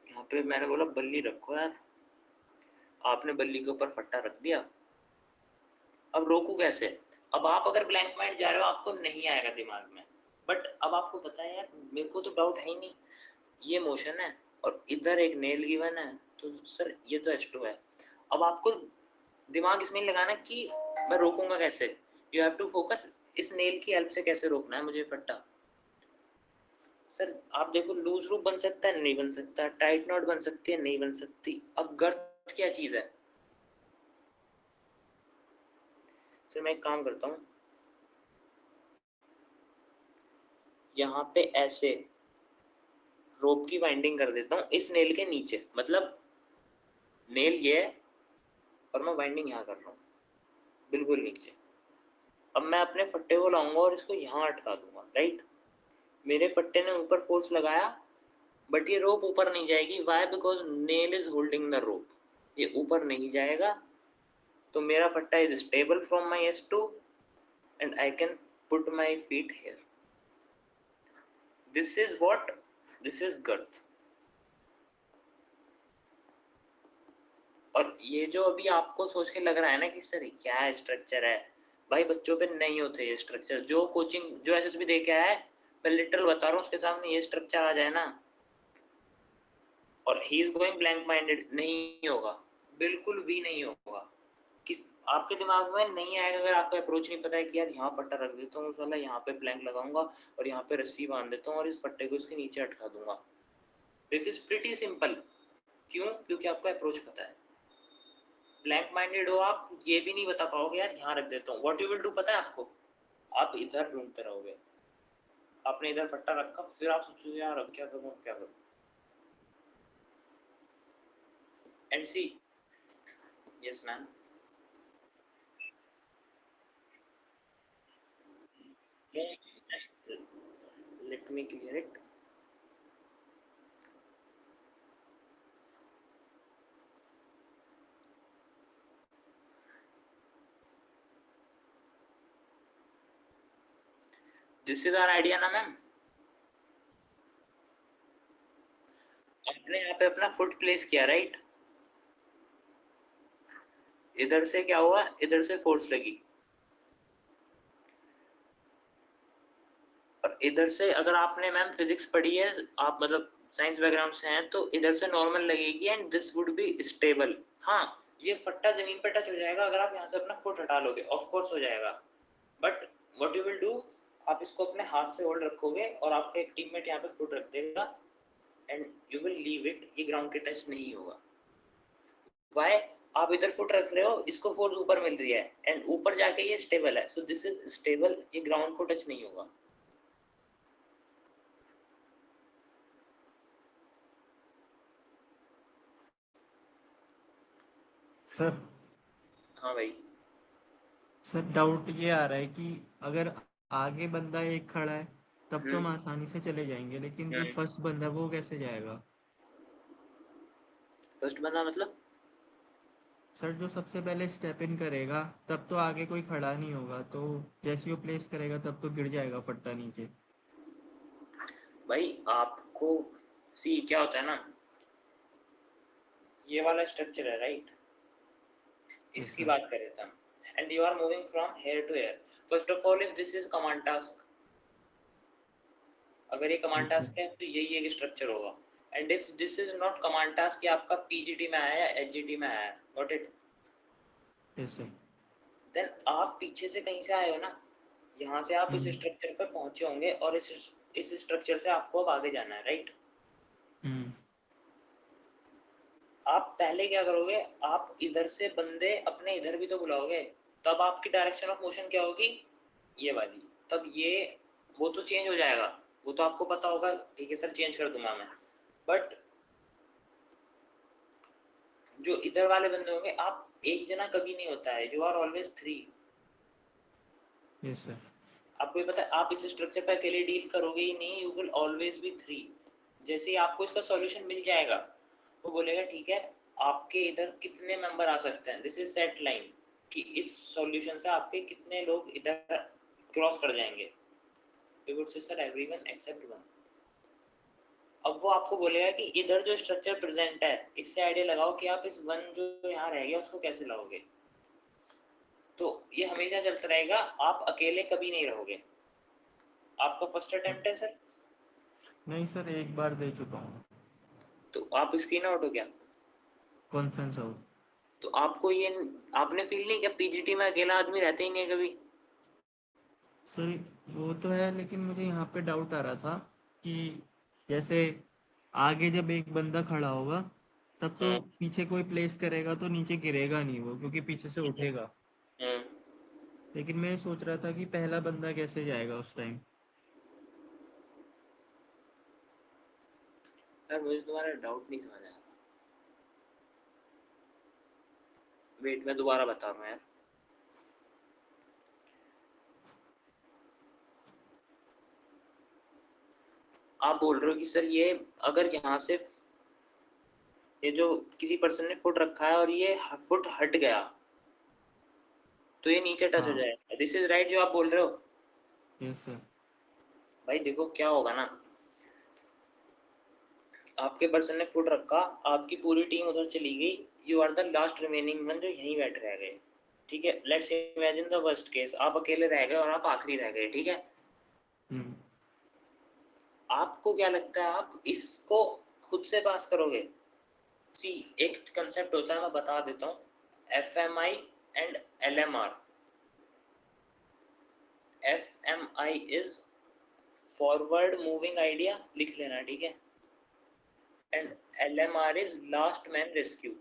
यहाँ पे मैंने बोला बल्ली रखो यार, आपने बल्ली के ऊपर फट्टा रख दिया, अब रोकू कैसे? अब आप अगर ब्लैंक माइंड जा रहे हो आपको नहीं आएगा दिमाग में, बट अब आपको पता है यार मेरे को तो डाउट है ही नहीं, ये मोशन है और इधर एक नेल गिवन है, तो सर ये तो S2 है। अब आपको दिमाग इसमें लगाना कि मैं रोकूंगा कैसे, यू हैव टू फोकस इस नेल की हेल्प से कैसे रोकना है मुझे फट्टा। सर आप देखो लूज लूप बन सकता है, नहीं बन सकता, टाइट नॉट बन सकती है, नहीं बन सकती, अब गर्थ क्या चीज है? सर मैं एक काम करता हूँ, यहाँ पे ऐसे रोप की बाइंडिंग कर देता हूँ इस नेल के नीचे, मतलब नेल ये है और मैं बाइंडिंग यहाँ कर रहा हूँ बिल्कुल नीचे। अब मैं अपने फट्टे को लाऊंगा और इसको यहाँ अटका दूंगा, राइट? मेरे फट्टे ने ऊपर फोर्स लगाया बट ये रोप ऊपर नहीं जाएगी, why? Because nail is holding the rope, ये ऊपर नहीं जाएगा, तो मेरा फट्टा is stable from my S2 and I can put my feet here. This is what, this is girth. और ये जो अभी आपको सोच के लग रहा है ना कि सर क्या स्ट्रक्चर है, भाई बच्चों पे नहीं होते ये स्ट्रक्चर। जो कोचिंग जो SSB दे के आया है, मैं लिटरल बता रहा हूँ, उसके सामने ये स्ट्रक्चर आ जाए ना और he is going blank minded, नहीं होगा, बिल्कुल भी नहीं होगा। किस आपके दिमाग में नहीं आएगा अगर आपको अप्रोच नहीं पता है कि यार यहाँ फट्टा रख देता हूँ, उस वाला यहाँ पे ब्लैंक लगाऊंगा और यहाँ पे रस्सी बांध देता हूँ और इस फट्टे को इसके नीचे अटका दूंगा। This is pretty simple. क्यों? क्योंकि आपका अप्रोच पता है। ब्लैंक माइंडेड हो आप, ये भी नहीं बता पाओगे यार यहाँ रख देता हूँ, व्हाट यू विल डू पता है आपको? आप इधर ढूंढते रहोगे, आपने इधर फट्टा रखा, फिर आप सोचोगे यार अब क्या करूँ, क्या करूँ। And see, yes ma'am, let me clear it. This is our idea ना मैम। आपने यहाँ पे अपना फुट प्लेस किया, राइट? इधर से क्या हुआ, इधर से फोर्स लगी और इधर से, अगर आपने मैम फिजिक्स पढ़ी है, आप मतलब साइंस बैकग्राउंड से हैं, तो इधर से नॉर्मल लगेगी and this would be stable. हाँ, ये फट्टा जमीन पर टच हो जाएगा अगर आप यहाँ से अपना फुट हटा लोगे, ऑफ कोर्स हो जाएगा, but what you will do, आप इसको अपने हाथ से होल्ड रखोगे और आपका एक टीममेट यहाँ पे फुट रख देगा and you will leave it, ये ग्राउंड के टच नहीं होगा। वाई? आप इधर फुट रख रहे हो, इसको फोर्स ऊपर मिल रही है एंड ऊपर जाके ये स्टेबल है, सो दिस इज स्टेबल, ये ग्राउंड को टच नहीं होगा। सर हाँ भाई, सर डाउट ये आ रहा है कि अगर आगे बंदा एक खड़ा है तब तो हम आसानी से चले जाएंगे, लेकिन जो फर्स्ट बंदा है वो कैसे जाएगा? फर्स्ट बंदा मतलब? सर जो सबसे पहले स्टेप इन करेगा तब तो आगे कोई खड़ा नहीं होगा, तो जैसे ही वो प्लेस करेगा तब तो गिर जाएगा फट्टा नीचे। भाई आपको सी क्या होता है ना, ये वाला स्ट्रक्चर है, राइट? इसकी sir. बात करें हम, and you are moving from here to here. First of all, if this is command task, अगर ये कमांड टास्क है तो यही एक स्ट्रक्चर होगा, and if this is not command task, ये आपका PGT में आया या HGT में आया, got it? Yes sir. Then आप पीछे से कहीं से आए हो ना, यहाँ से आप इस स्ट्रक्चर पर पहुंचे होंगे और इस स्ट्रक्चर से आपको अब आगे जाना है, राइट? आप पहले क्या करोगे, आप इधर से बंदे अपने इधर भी तो बुलाओगे, तब आपकी डायरेक्शन ऑफ मोशन क्या होगी, ये वाली, तब ये वो तो चेंज हो जाएगा, वो तो आपको पता होगा, ठीक है सर चेंज कर दूंगा मैं, बट जो इधर वाले बंदे होंगे, आप एक जना कभी नहीं होता है, you are always 3। Yes sir. आपको ये पता है आप इस स्ट्रक्चर पे अकेले डील करोगे ही नहीं, यू विल ऑलवेज बी 3। जैसे ही आपको इसका सॉल्यूशन मिल जाएगा वो बोलेगा ठीक है आपके इधर कितने मेंबर आ सकते हैं, दिस इज सेट लाइन कि इस सॉल्यूशन से आपके कितने लोग इधर क्रॉस कर जाएंगे। We would say sir everyone except 1। अब वो आपको बोलेगा कि इधर जो स्ट्रक्चर प्रेजेंट है इससे आइडिया लगाओ कि आप इस 1 जो यहाँ रह गया उसको कैसे लाओगे। तो ये हमेशा चलता रहेगा, आप अकेले कभी नहीं रहोगे। आपका फर्स्ट अटेम्प्ट है सर? नहीं सर, एक बार दे चुका हूँ। तो आप स्क्रीन आउट हो गया? Conference out. तो आपको ये आपने फील नहीं किया पीजीटी में अकेला आदमी रहते ही नहीं है कभी? सर वो तो है, लेकिन मुझे यहाँ पे डाउट आ रहा था कि जैसे आगे जब एक बंदा खड़ा होगा तब तो पीछे कोई प्लेस करेगा तो नीचे गिरेगा नहीं वो, क्योंकि पीछे से उठेगा। लेकिन मैं सोच रहा था कि पहला बंदा कैसे जाएगा उस टाइम। यार मुझे तुम्हारा डाउट नहीं समझ आया। वेट मैं दोबारा बता रहा हूँ यार। आप बोल रहे हो कि सर ये अगर यहाँ से ये जो किसी पर्सन ने फुट रखा है और ये फुट हट गया तो ये नीचे टच हो हाँ। जाएगा, दिस इज राइट जो आप बोल रहे हो? Yes sir. भाई देखो क्या होगा ना, आपके पर्सन ने फुट रखा, आपकी पूरी टीम उधर चली गई, you are the last remaining one जो यहीं बैठ रह गए। ठीक है, let's imagine the worst case, आप अकेले रह गए और आप आखिरी रह गए। ठीक है, आपको क्या लगता है आप इसको खुद से पास करोगे? सी एक कंसेप्ट होता है, मैं बता देता हूँ, FMI and LMR। FMI is forward moving idea, लिख लेना ठीक है, and LMR is last man rescue.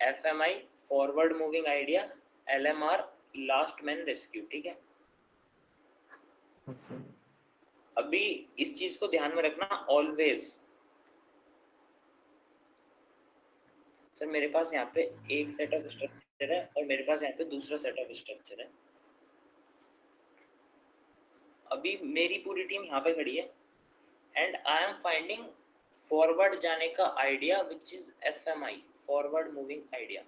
FMI forward moving idea, LMR last man rescue. ठीक है, अभी इस चीज को ध्यान में रखना ऑलवेज। सर मेरे पास यहाँ पे एक सेट ऑफ स्ट्रक्चर है और मेरे पास यहाँ पे दूसरा सेट ऑफ स्ट्रक्चर है। अभी मेरी पूरी टीम यहाँ पे खड़ी है and I am finding forward जाने का idea which is FMI, forward moving idea.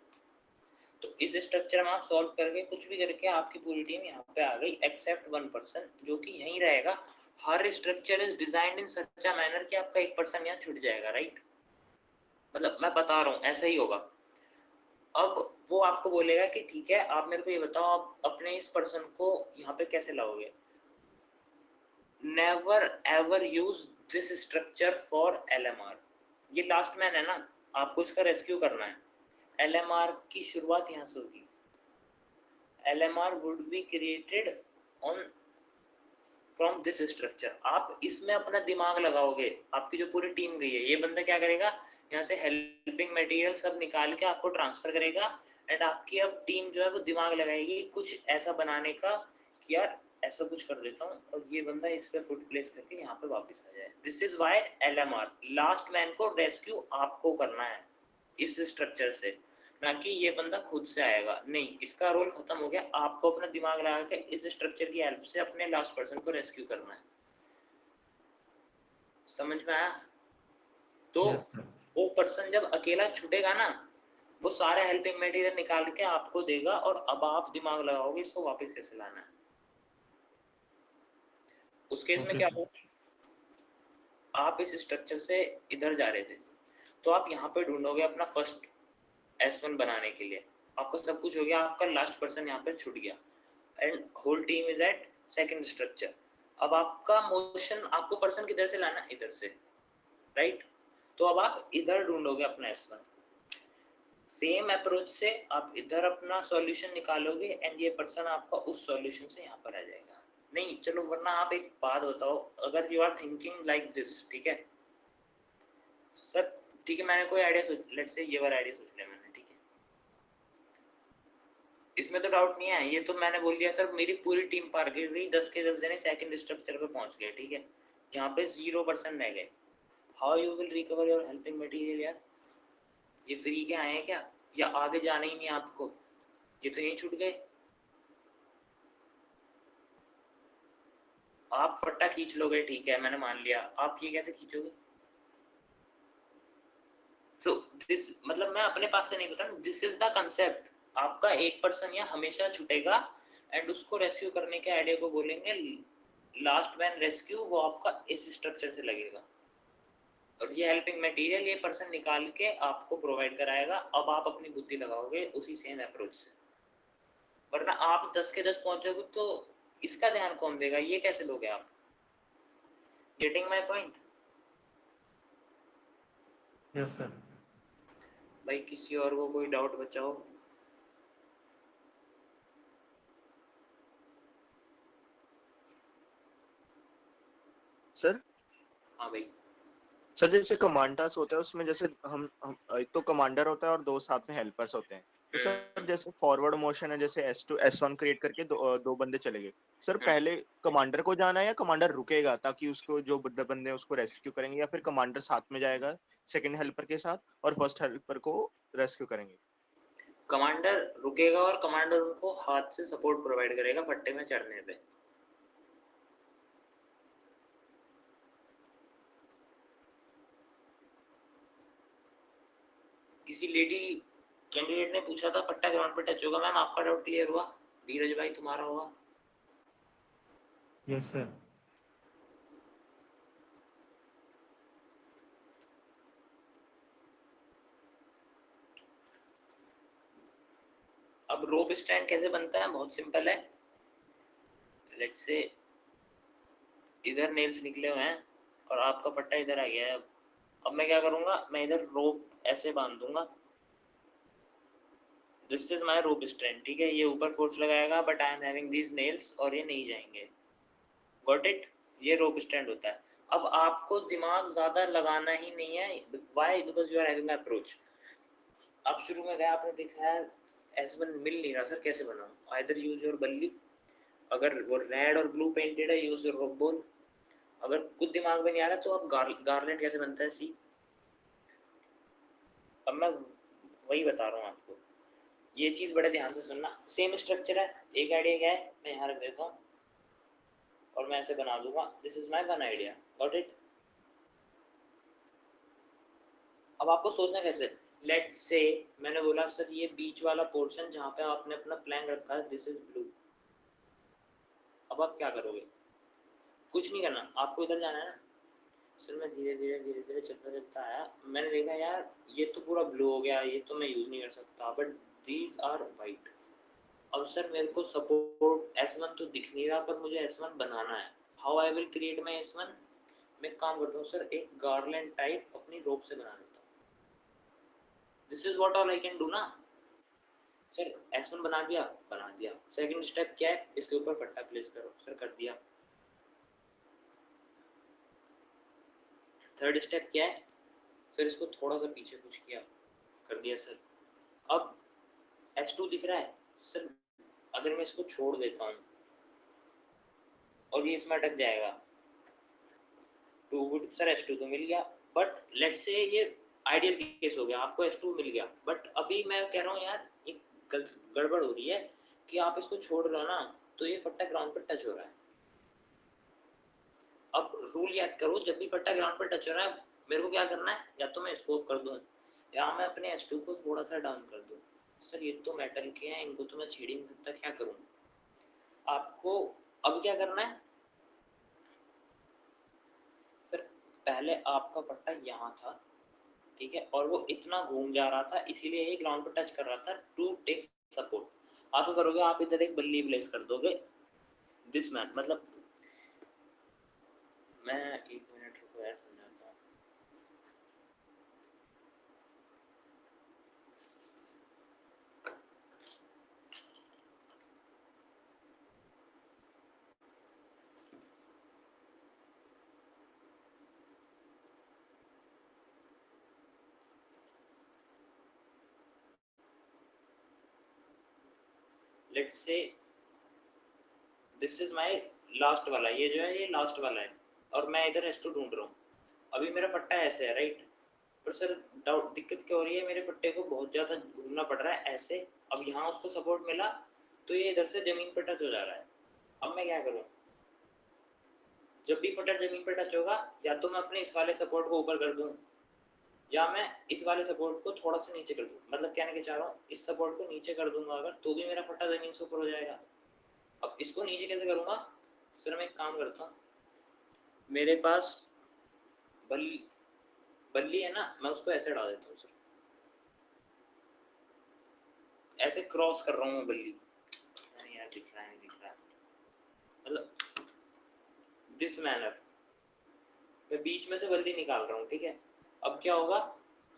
तो इस स्ट्रक्चर में आप सॉल्व करके कुछ भी करके आपकी पूरी टीम यहाँ पे आ गई एक्सेप्ट 1 पर्सन जो कि यहीं रहेगा। हर structure is designed in such a manner कि आपका 1 पर्सन यहाँ छूट जाएगा, राइट? मतलब मैं बता रहा हूँ ऐसा ही होगा। अब वो आपको बोलेगा कि ठीक है आप मेरे को ये बताओ आप अपने इस पर्सन को यहाँ पे कैसे लाओगे। Never ever use this structure for LMR। ये लास्ट मैन है ना, आपको इसका रेस्क्यू करना है। LMR की शुरुआत यहाँ से होगी। LMR would be created on from this structure. आप इसमें अपना दिमाग लगाओगे, आपकी जो पूरी टीम गई है, ये बंदा क्या करेगा यहाँ से हेल्पिंग मटेरियल सब निकाल के आपको ट्रांसफर करेगा एंड आपकी अब टीम जो है वो दिमाग लगाएगी कुछ ऐसा बनाने का कि यार ऐसा कुछ कर देता हूँ और ये बंदा इस पे फुट प्लेस करके यहाँ पे वापस आ जाए। This is why LMR, last man को रेस्क्यू आपको करना है इस स्ट्रक्चर से, ना कि ये बंदा खुद से आएगा। नहीं, इसका रोल खत्म हो गया, आपको अपना दिमाग लगा के इस स्ट्रक्चर की हेल्प से अपने लास्ट पर्सन को रेस्क्यू करना है। समझ में आया? तो वो पर्सन जब अकेला छूटेगा ना, वो सारे हेल्पिंग मटेरियल निकाल के आपको देगा और अब आप दिमाग लगाओगे इसको वापस कैसे लाना है। उस केस में क्या हो, आप इस स्ट्रक्चर से इधर जा रहे थे तो आप यहाँ पे ढूंढोगे अपना फर्स्ट S1 बनाने के लिए, आपका सब कुछ हो गया, आपका लास्ट पर्सन यहाँ पे छूट गया and whole team is at second structure. अब आपका मोशन, आपको पर्सन किधर से लाना है? इधर से, राइट? तो अब आप इधर ढूंढोगे अपना S1। सेम अप्रोच से आप इधर अपना सॉल्यूशन निकालोगे एंड ये पर्सन आपका उस सॉल्यूशन से यहाँ पर आ जाएगा। नहीं चलो, वरना आप एक बात बताओ, अगर you are thinking like this, ठीक है सर, ठीक है मैंने कोई आइडिया सोच, लेट्स से ये वाला आइडिया सोच लिया मैंने, ठीक है इसमें तो डाउट नहीं है, ये तो मैंने बोल दिया सर मेरी पूरी टीम पार कर गई, 10 के 10 जने सेकंड स्ट्रक्चर पे पहुंच गए, ठीक है यहाँ पे 0% रह गए। How you will recover your helping material यार? ये फ्री के आए हैं क्या, या आगे जाना ही नहीं आपको? ये तो यहीं छूट गए। आप फट्टा खींच लोगे, ठीक है, मैंने मान लिया, आप ये कैसे खींचोगे? सो दिस मतलब मैं अपने पास से नहीं बता रहा, दिस इज द कंसेप्ट। आपका एक पर्सन यहाँ हमेशा छूटेगा एंड उसको रेस्क्यू करने के आइडिया को बोलेंगे लास्ट मैन रेस्क्यू। वो आपका इस स्ट्रक्चर से लगेगा और ये हेल्पिंग मटेरियल ये पर्सन निकाल के आपको प्रोवाइड कराएगा। अब आप अपनी बुद्धि लगाओगे उसी सेम अप्रोच से, वरना आप 10 के 10 पहुंच जाओगे तो इसका ध्यान कौन देगा? ये कैसे लोगे आप? Getting my point? Yes sir. भाई किसी और को कोई डाउट बचाओ? सर हाँ भाई। सर जैसे कमांडर्स होता है उसमें जैसे हम एक तो कमांडर होता है और दो साथ में हेल्पर्स होते हैं। तो सर जैसे फॉरवर्ड मोशन है, जैसे S2 S1 क्रिएट करके दो बंदे चले गए। सर पहले कमांडर को जाना है या कमांडर रुकेगा ताकि उसको जो बंदे हैं उसको रेस्क्यू करेंगे, या फिर कमांडर साथ में जाएगा सेकंड हेल्पर के साथ और फर्स्ट हेल्पर को रेस्क्यू करेंगे? कमांडर रुकेगा और कमांडर उनको हाथ से सपोर्ट प्रोवाइड करेगा फट्टे में चढ़ने पे। किसी लेडी कैंडिडेट ने पूछा था फट्टा ग्राउंड पे टच होगा। मैम आपका डाउट क्लियर हुआ? धीरज भाई तुम्हारा होगा? Yes sir. अब रोप स्टैंड कैसे बनता है? बहुत सिंपल है। लेट्स से इधर नेल्स निकले हुए हैं और आपका पट्टा इधर आ गया है। अब मैं क्या करूंगा, मैं इधर रोप ऐसे बांध दूंगा। This is my rope stand, ठीक है। ये ऊपर फोर्स लगाएगा but I am having these nails और ये नहीं जाएंगे। Got it? ये रोप स्टैंड होता है। अब आपको दिमाग ज्यादा लगाना ही नहीं है। Why? Because you are having approach. आप शुरू में गए, आपने देखा है S1 मिल नहीं रहा, सर कैसे बनाऊं? आइदर यूज योर बल्ली, अगर वो रेड और ब्लू पेंटेड है यूज योर रोप बॉल। अगर कुछ दिमाग में नहीं आ रहा तो आप गार्लैंड कैसे बनता है सी। अब मैं वही बता रहा हूँ आपको, ये चीज़ बड़े ध्यान से सुनना। सेम स्ट्रक्चर है। एक आइडिया क्या है, मैं यहाँ रख देता हूँ और मैं ऐसे बना दूंगा। This is my one idea. Got it? अब आपको सोचना कैसे। लेट्स से मैंने बोला सर ये बीच वाला पोर्शन जहाँ पे आपने अपना प्लान रखा है दिस इज ब्लू। अब आप क्या करोगे? कुछ नहीं करना, आपको इधर जाना है ना। सर मैं धीरे धीरे चलता आया, मैंने देखा यार ये तो पूरा ब्लू हो गया, ये तो मैं यूज नहीं कर सकता, बट दीज आर वाइट। अब सर मेरे को सपोर्ट S1 तो दिख नहीं रहा पर मुझे S1 बनाना है। How I will create my S1? मैं एक काम करता हूँ सर, एक गार्लैंड टाइप अपनी रोप से बना लेता हूँ। This is what all I can do ना। सर S1 बना दिया। सेकंड स्टेप क्या है, इसके ऊपर फट्टा प्लेस करो। सर कर दिया। थर्ड स्टेप क्या है, सर इसको थोड़ा सा पीछे पुश किया। कर दिया सर। अब S2 दिख रहा है सर, अगर मैं इसको छोड़ देता हूँ और ये इसमें अटक जाएगा टू, सर S2 तो मिल गया, बट लेट्स से ये आइडियल केस हो गया, आपको S2 मिल गया, बट अभी मैं कह रहा हूँ यार एक गड़बड़ हो रही है कि आप इसको छोड़ रहे हो ना तो ये फट्टा ग्राउंड पर टच हो रहा है। अब रूल याद करो, जब भी फट्टा ग्राउंड पर टच हो रहा है मेरे को क्या करना है, या तो मैं स्कोप कर दूं या मैं अपने S2 को थोड़ा सा डाउन कर दूं। सर ये तो मेटल के हैं, इनको तो मैं छेड़ ही नहीं सकता, क्या करूं? आपको अब क्या करना है, सर पहले आपका पट्टा यहाँ था, ठीक है, और वो इतना घूम जा रहा था इसीलिए ये ग्राउंड पर टच कर रहा था टू टेक सपोर्ट। आप क्या करोगे, आप इधर एक बल्ली प्लेस कर दोगे दिस मैन, मतलब मैं एक मिनट रुको यार समझाता हूँ। Let's say this is my last वाला, ये लास्ट वाला है और मैं इधर S2 ढूंढ रहा हूँ। अभी मेरा पट्टा ऐसे है, राइट? पर सर डाउट दिक्कत क्या हो रही है, मेरे फट्टे को बहुत ज्यादा घूमना पड़ रहा है ऐसे। अब यहाँ उसको सपोर्ट मिला तो ये इधर से जमीन पर टच हो जा रहा है। अब मैं क्या करूँ? जब भी फटा जमीन पर टच होगा, या तो मैं अपने इस वाले सपोर्ट को ऊपर कर दूं, या मैं इस वाले सपोर्ट को थोड़ा सा नीचे कर दूं। मतलब कहने के चाह रहा हूँ, इस सपोर्ट को नीचे कर दूंगा अगर, तो भी मेरा फटा जमीन से ऊपर हो जाएगा। अब इसको नीचे कैसे करूंगा? सर मैं एक काम करता हूँ, मेरे पास बल्ली है ना, मैं उसको ऐसे डाल देता हूँ सर, ऐसे क्रॉस कर रहा हूँ मैं बल्ली। नहीं यार दिख रहा है, नहीं दिख रहा है, मतलब दिस मैनर, मैं बीच में से बल्ली निकाल रहा हूँ, ठीक है। अब क्या होगा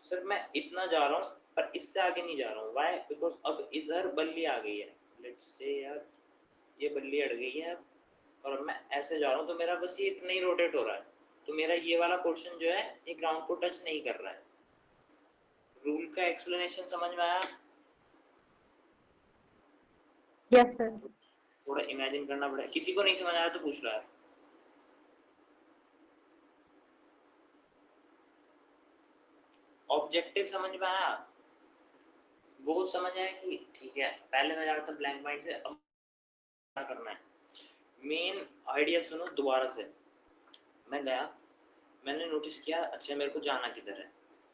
सर, मैं इतना जा रहा हूँ पर इससे आगे नहीं जा रहा हूँ। व्हाई? बिकॉज अब इधर बल्ली आ गई है। लेट्स से यार ये बल्ली अड़ गई है अब, और अब मैं ऐसे जा रहा हूँ तो मेरा बस ये इतना ही रोटेट हो रहा है, तो मेरा ये वाला पोर्शन जो है ये ग्राउंड को टच नहीं कर रहा है। रूल का एक्सप्लेनेशन समझ में आया? Yes sir. थोड़ा इमेजिन करना पड़ेगा, किसी को नहीं समझ आया तो पूछ लो यार। ऑब्जेक्टिव समझ में आया? वो समझ आया कि ठीक है, पहले मैं जा रहा था ब्लैंक माइंड से, अब क्या करना है। मेन आइडिया सुनो दोबारा से। मैं गया, मैंने नोटिस किया, अच्छा मेरे को जाना किधर है,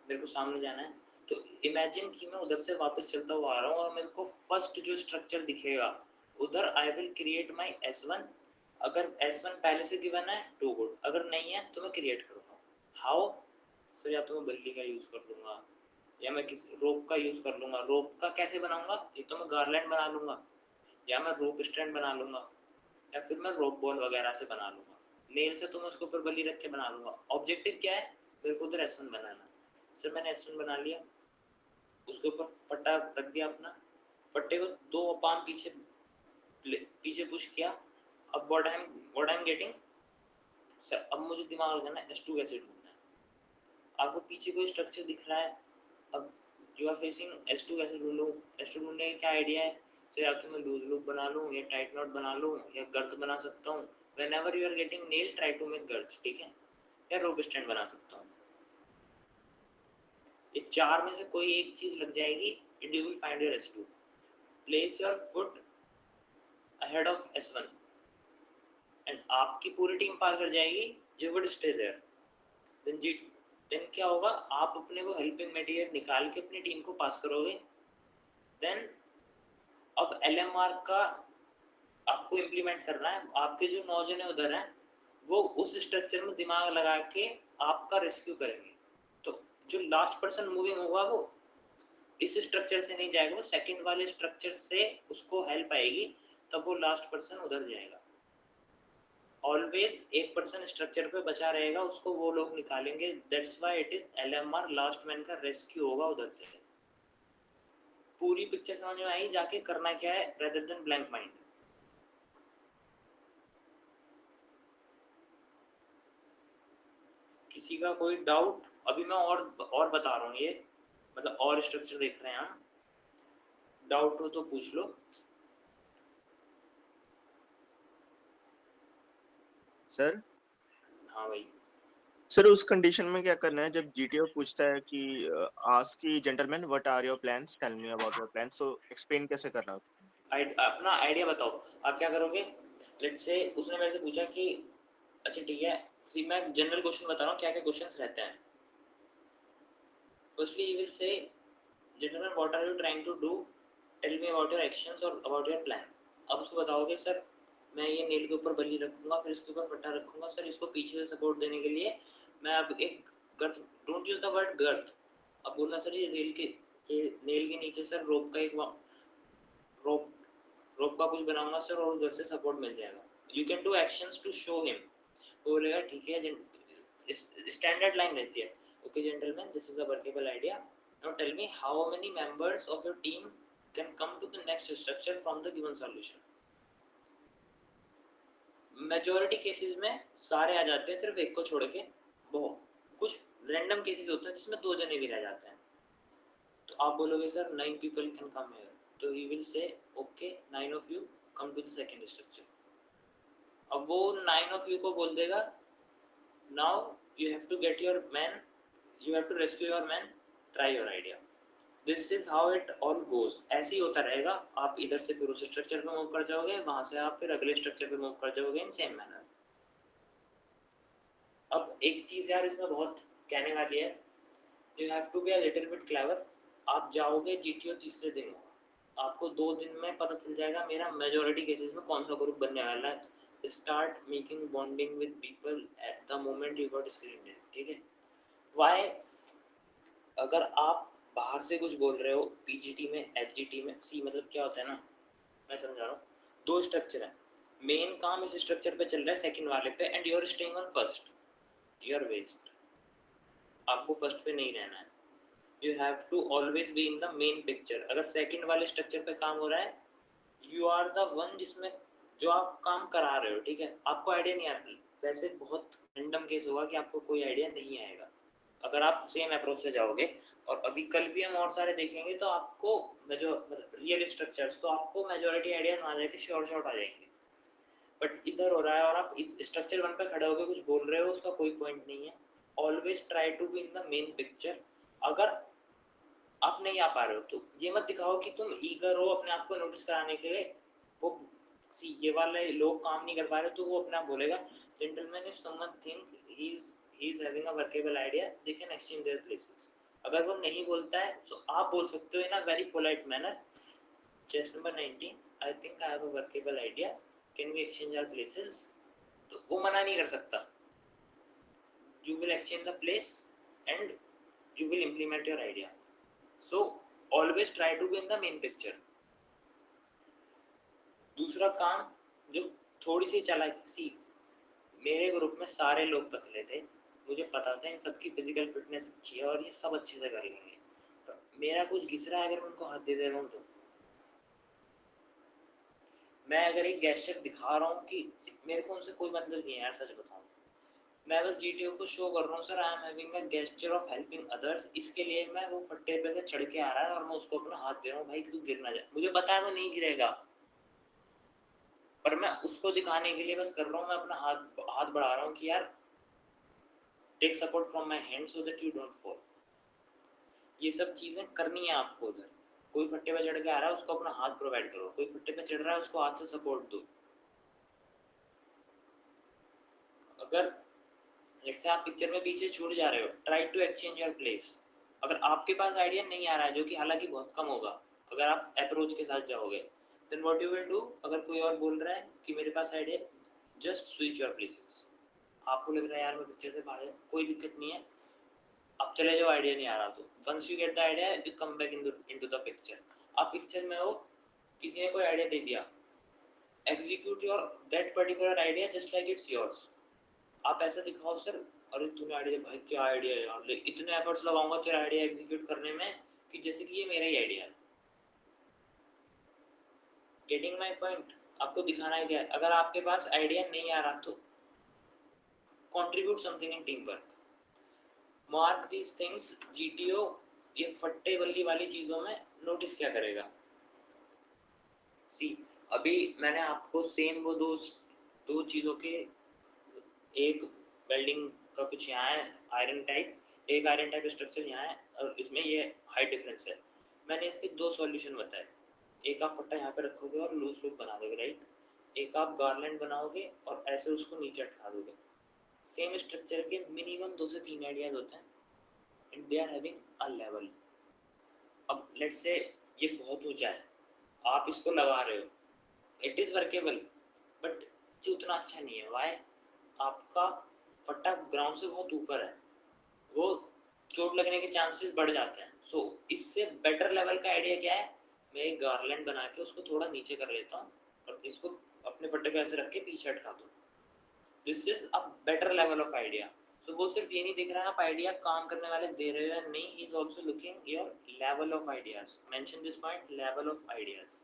मेरे को सामने जाना है। तो इमेजिन कि मैं उधर से वापस चलता हुआ आ रहा हूँ और मेरे को फर्स्ट जो स्ट्रक्चर दिखेगा उधर I will create my S1। अगर S1 पहले से गिवन है टू गुड, अगर नहीं है तो मैं क्रिएट करूँगा। How sir? या तो मैं बल्ली का यूज़ कर लूँगा, या मैं किसी रोप का यूज़ कर लूँगा। रोप का कैसे बनाऊँगा? ये तो मैं गार्लैंड बना लूँगा, या मैं रोप स्टैंड बना लूँगा, या फिर मैं रोप बॉल वगैरह से बना लूँगा। नेल से तो मैं उसके ऊपर बल्ली रख के बना लूँगा। ऑब्जेक्टिव क्या है? मेरे को उधर S1 बनाना। सर मैंने S1 बना लिया, उसके ऊपर फट्टा रख दिया अपना, फट्टे को दो पाम पीछे पुश किया। अब what I am getting sir, अब मुझे दिमाग लगाना S2 कैसे ढूंढना है। आपको पीछे कोई स्ट्रक्चर दिख रहा है, अब यू आर फेसिंग S2 कैसे ढूंढूं? S2 ढूंढने का क्या आइडिया है सर? या तो मैं लूज लूप बना लूँ, या टाइट नॉट बना लूँ, या गर्त बना सकता हूँ। whenever you are getting nail, try to make गर्त, ठीक है, या रोप स्टैंड बना सकता हूँ। ये चार में से कोई एक चीज लग जाएगी, and you will find your S2. Place your foot ahead of S1 and आपकी पूरी टीम पार कर जाएगी, you would stay there. then क्या होगा, आप अपने वो हेल्पिंग मटेरियल निकाल के अपनी टीम को पास करोगे। देन अब LMR का आपको इम्प्लीमेंट करना है। आपके जो 9 जने उधर हैं वो उस स्ट्रक्चर में दिमाग लगा के आपका रेस्क्यू करेंगे। तो जो लास्ट पर्सन मूविंग होगा वो इस स्ट्रक्चर से नहीं जाएगा, वो सेकंड वाले स्ट्रक्चर से उसको हेल्प आएगी, तब वो लास्ट पर्सन उधर जाएगा। ऑलवेज एक पर्सन स्ट्रक्चर पे बचा रहेगा, उसको वो लोग निकालेंगे। That's why it is LMR, last man का रेस्क्यू होगा उधर से। पूरी पिक्चर समझ में आई? जाके करना क्या है रेदर देन ब्लैंक माइंड। किसी का कोई डाउट? अभी मैं और बता रहा हूँ, ये मतलब और स्ट्रक्चर देख रहे हैं हम, डाउट हो तो पूछ लो। सर हाँ भाई। सर उस कंडीशन में क्या करना है जब GTO पूछता है कि आस्क की gentleman what are your plans, tell me about your plans, तो एक्सप्लेन कैसे करना है? अपना आइडिया बताओ, आप क्या करोगे। लेट्स से उसने मेरे से पूछा कि अच्छा ठीक है, सी मैं जनरल क्वेश्चन बता रहा हूँ क्या क्या क्वेश्चंस रहते हैं। Firstly he will say gentleman what are you trying to do, tell me about your actions और अबाउट योर प्लान। अब उसको बताओगे सर मैं ये नेल के ऊपर बल्ली रखूंगा, फिर इसके ऊपर फट्टा रखूंगा, सर इसको पीछे से सपोर्ट देने के लिए मैं अब एक girth, don't use the word girth, अब बोलना सर ये नेल के नीचे सर रोप का एक रोप का कुछ बनाऊंगा सर, और उधर से सपोर्ट मिल जाएगा। You can do actions to show him. वो बोलेगा ठीक है, स्टैंडर्ड लाइन रहती है, okay gentleman this is a workable idea, now tell me how many members of your team can come to the next structure from the given solution. Majority cases में सारे आ जाते हैं, सिर्फ एक को छोड़ के। बहुत कुछ रैंडम केसेस होते हैं जिसमें 2 जने भी रह जाते हैं। तो आप बोलोगे sir 9 people can come here, तो he will say okay 9 of you come to the second structure। अब वो 9 of you को बोल देगा now you have to get your man you have to rescue your man, try your idea. This is how it all goes. ऐसे ही होता रहेगा, आप इधर से फिर उस स्ट्रक्चर पे मूव कर जाओगे, वहां से आप फिर अगले स्ट्रक्चर पे मूव कर जाओगे इन सेम मैनर। अब एक चीज यार इसमें बहुत कहने वाली है, you have to be a little bit clever. आप जाओगे जीटीओ तीसरे दिन होगा, आपको 2 दिन में पता चल जाएगा मेरा मेजॉरिटी केसेस में कौन सा ग्रुप बनने वाला है। Start making bonding with people at the moment you got screen, ठीक है। वाई, अगर आप बाहर से कुछ बोल रहे हो पीजीटी में, एचजीटी में, सी मतलब क्या होता है ना, मैं समझा रहा हूँ। 2 स्ट्रक्चर है, मेन काम इस स्ट्रक्चर पे चल रहा है, सेकंड वाले पे, and you are staying on first, you are waste. आपको फर्स्ट पे नहीं रहना है, you have to always be in the main picture. अगर सेकंड वाले स्ट्रक्चर पे काम हो रहा है, यू आर द वन जिसमें जो आप काम करा रहे हो, ठीक है। आपको आइडिया नहीं आया, वैसे बहुत रैंडम केस होगा कि आपको कोई आइडिया नहीं आएगा अगर आप सेम अप्रोच से जाओगे। और अभी कल भी हम और सारे देखेंगे तो आपको जो मतलब रियल स्ट्रक्चर्स, तो आपको मेजॉरिटी आइडियाज आ जाएंगे, शॉर्ट आ जाएंगे। बट इधर हो रहा है और आप स्ट्रक्चर 1 पे खड़े होकर कुछ बोल रहे हो, उसका कोई पॉइंट नहीं है। Always try to be in the main picture. अगर आप नहीं आ पा रहे हो तो ये मत दिखाओ कि तुम ईगर हो अपने आप को नोटिस कराने के लिए। वो सी ये वाले लोग काम नहीं कर पा रहे तो वो अपना बोलेगा, gentleman if someone think he is having a workable idea they can exchange there places. अगर वो नहीं बोलता है तो आप बोल सकते हो in a very polite manner, chest number 19 I think I have a workable idea, can we exchange our places. तो वो मना नहीं कर सकता, you will exchange the place and you will implement your idea. So always try to be in the main picture. दूसरा काम जो थोड़ी सी चालाकी सी, मेरे ग्रुप में सारे लोग पतले थे, मुझे पता था इन सबकी फिजिकल फिटनेस अच्छी है और ये सब अच्छे से कर लेंगे। तो मेरा कुछ घिस रहा है अगर मैं उनको हाथ दे दे रहा हूँ तो मैं अगर एक गेस्चर दिखा रहा हूँ कि मेरे को उनसे कोई मतलब नहीं है यार, सच बताऊँ मैं बस जीटीओ को शो कर रहा हूँ, sir I am having a gesture of helping others, इसके लिए मैं वो फट्टे पे से चढ़ के आ रहा है और मैं उसको अपना हाथ दे रहा हूँ, भाई तू गिर ना जाए। मुझे पता है वो नहीं गिरेगा पर मैं उसको दिखाने के लिए बस कर रहा हूँ, मैं अपना हाथ बढ़ा रहा हूँ कि यार take support from my hand so that you don't fall. ये सब चीजें करनी है आपको। उधर कोई फट्टे पे चढ़ के आ रहा है उसको अपना हाथ प्रोवाइड करो, कोई फट्टे पे चढ़ रहा है उसको हाथ से सपोर्ट दो। अगर जैसे आप पिक्चर में पीछे छूट जा रहे हो, try to exchange your place. अगर आपके पास आइडिया नहीं आ रहा है, जो कि हालांकि बहुत कम होगा अगर आप अप्रोच के साथ जाओगे, then what you will do, अगर कोई और बोल रहा है कि मेरे पास idea, just switch your places. आपको लग रहा है यार मैं पिक्चर से बाहर, कोई दिक्कत नहीं है, आप चले जाओ आइडिया नहीं आ रहा तो। Once you get the idea you come back into the picture. आप पिक्चर में हो, किसी ने कोई आइडिया दे दिया, execute your that particular idea just like it's yours. आप ऐसा दिखाओ, सर अरे तूने आइडिया, भाई क्या आइडिया है यार, इतने एफर्ट्स लगाऊंगा तेरा आइडिया एग्जीक्यूट करने में कि जैसे कि ये मेरा ही आइडिया है। Getting my point? आपको दिखाना है क्या है? अगर आपके पास आइडिया नहीं आ रहा तो contribute something in team work. Mark these things. GTO ये फट्टे बल्ली वाली चीजों में नोटिस क्या करेगा, सी अभी मैंने आपको सेम वो दो चीजों के, एक वेल्डिंग का कुछ यहाँ है आयरन टाइप, एक आयरन टाइप स्ट्रक्चर यहाँ है और इसमें ये हाइट डिफरेंस है। मैंने इसके 2 सॉल्यूशन बताए, एक आप फट्टा यहाँ पे रखोगे और लूज लूप बना दोगे, राइट, एक आप गार्लैंड बनाओगे और ऐसे उसको नीचे अटका दोगे। सेम स्ट्रक्चर के मिनिमम 2 से 3 आइडियाज होते हैं and they are having a level. अब लेट्स से ये बहुत ऊंचा है, आप इसको लगा रहे हो, इट इज वर्केबल बट ये उतना अच्छा नहीं है। वाई? आपका फट्टा ग्राउंड से बहुत ऊपर है, वो चोट लगने के चांसेस बढ़ जाते हैं। सो इससे बेटर लेवल का आइडिया क्या है, मैं एक गार्लैंड बना के उसको थोड़ा नीचे कर लेता हूँ और इसको अपने फट्टे पे ऐसे रख के पीछे हटा दूँ। This is a better level of idea. So वो सिर्फ ये नहीं दिख रहा है आप आइडिया काम करने वाले दे रहे हो या नहीं, he is also looking your level of ideas. Mention this point, level of ideas.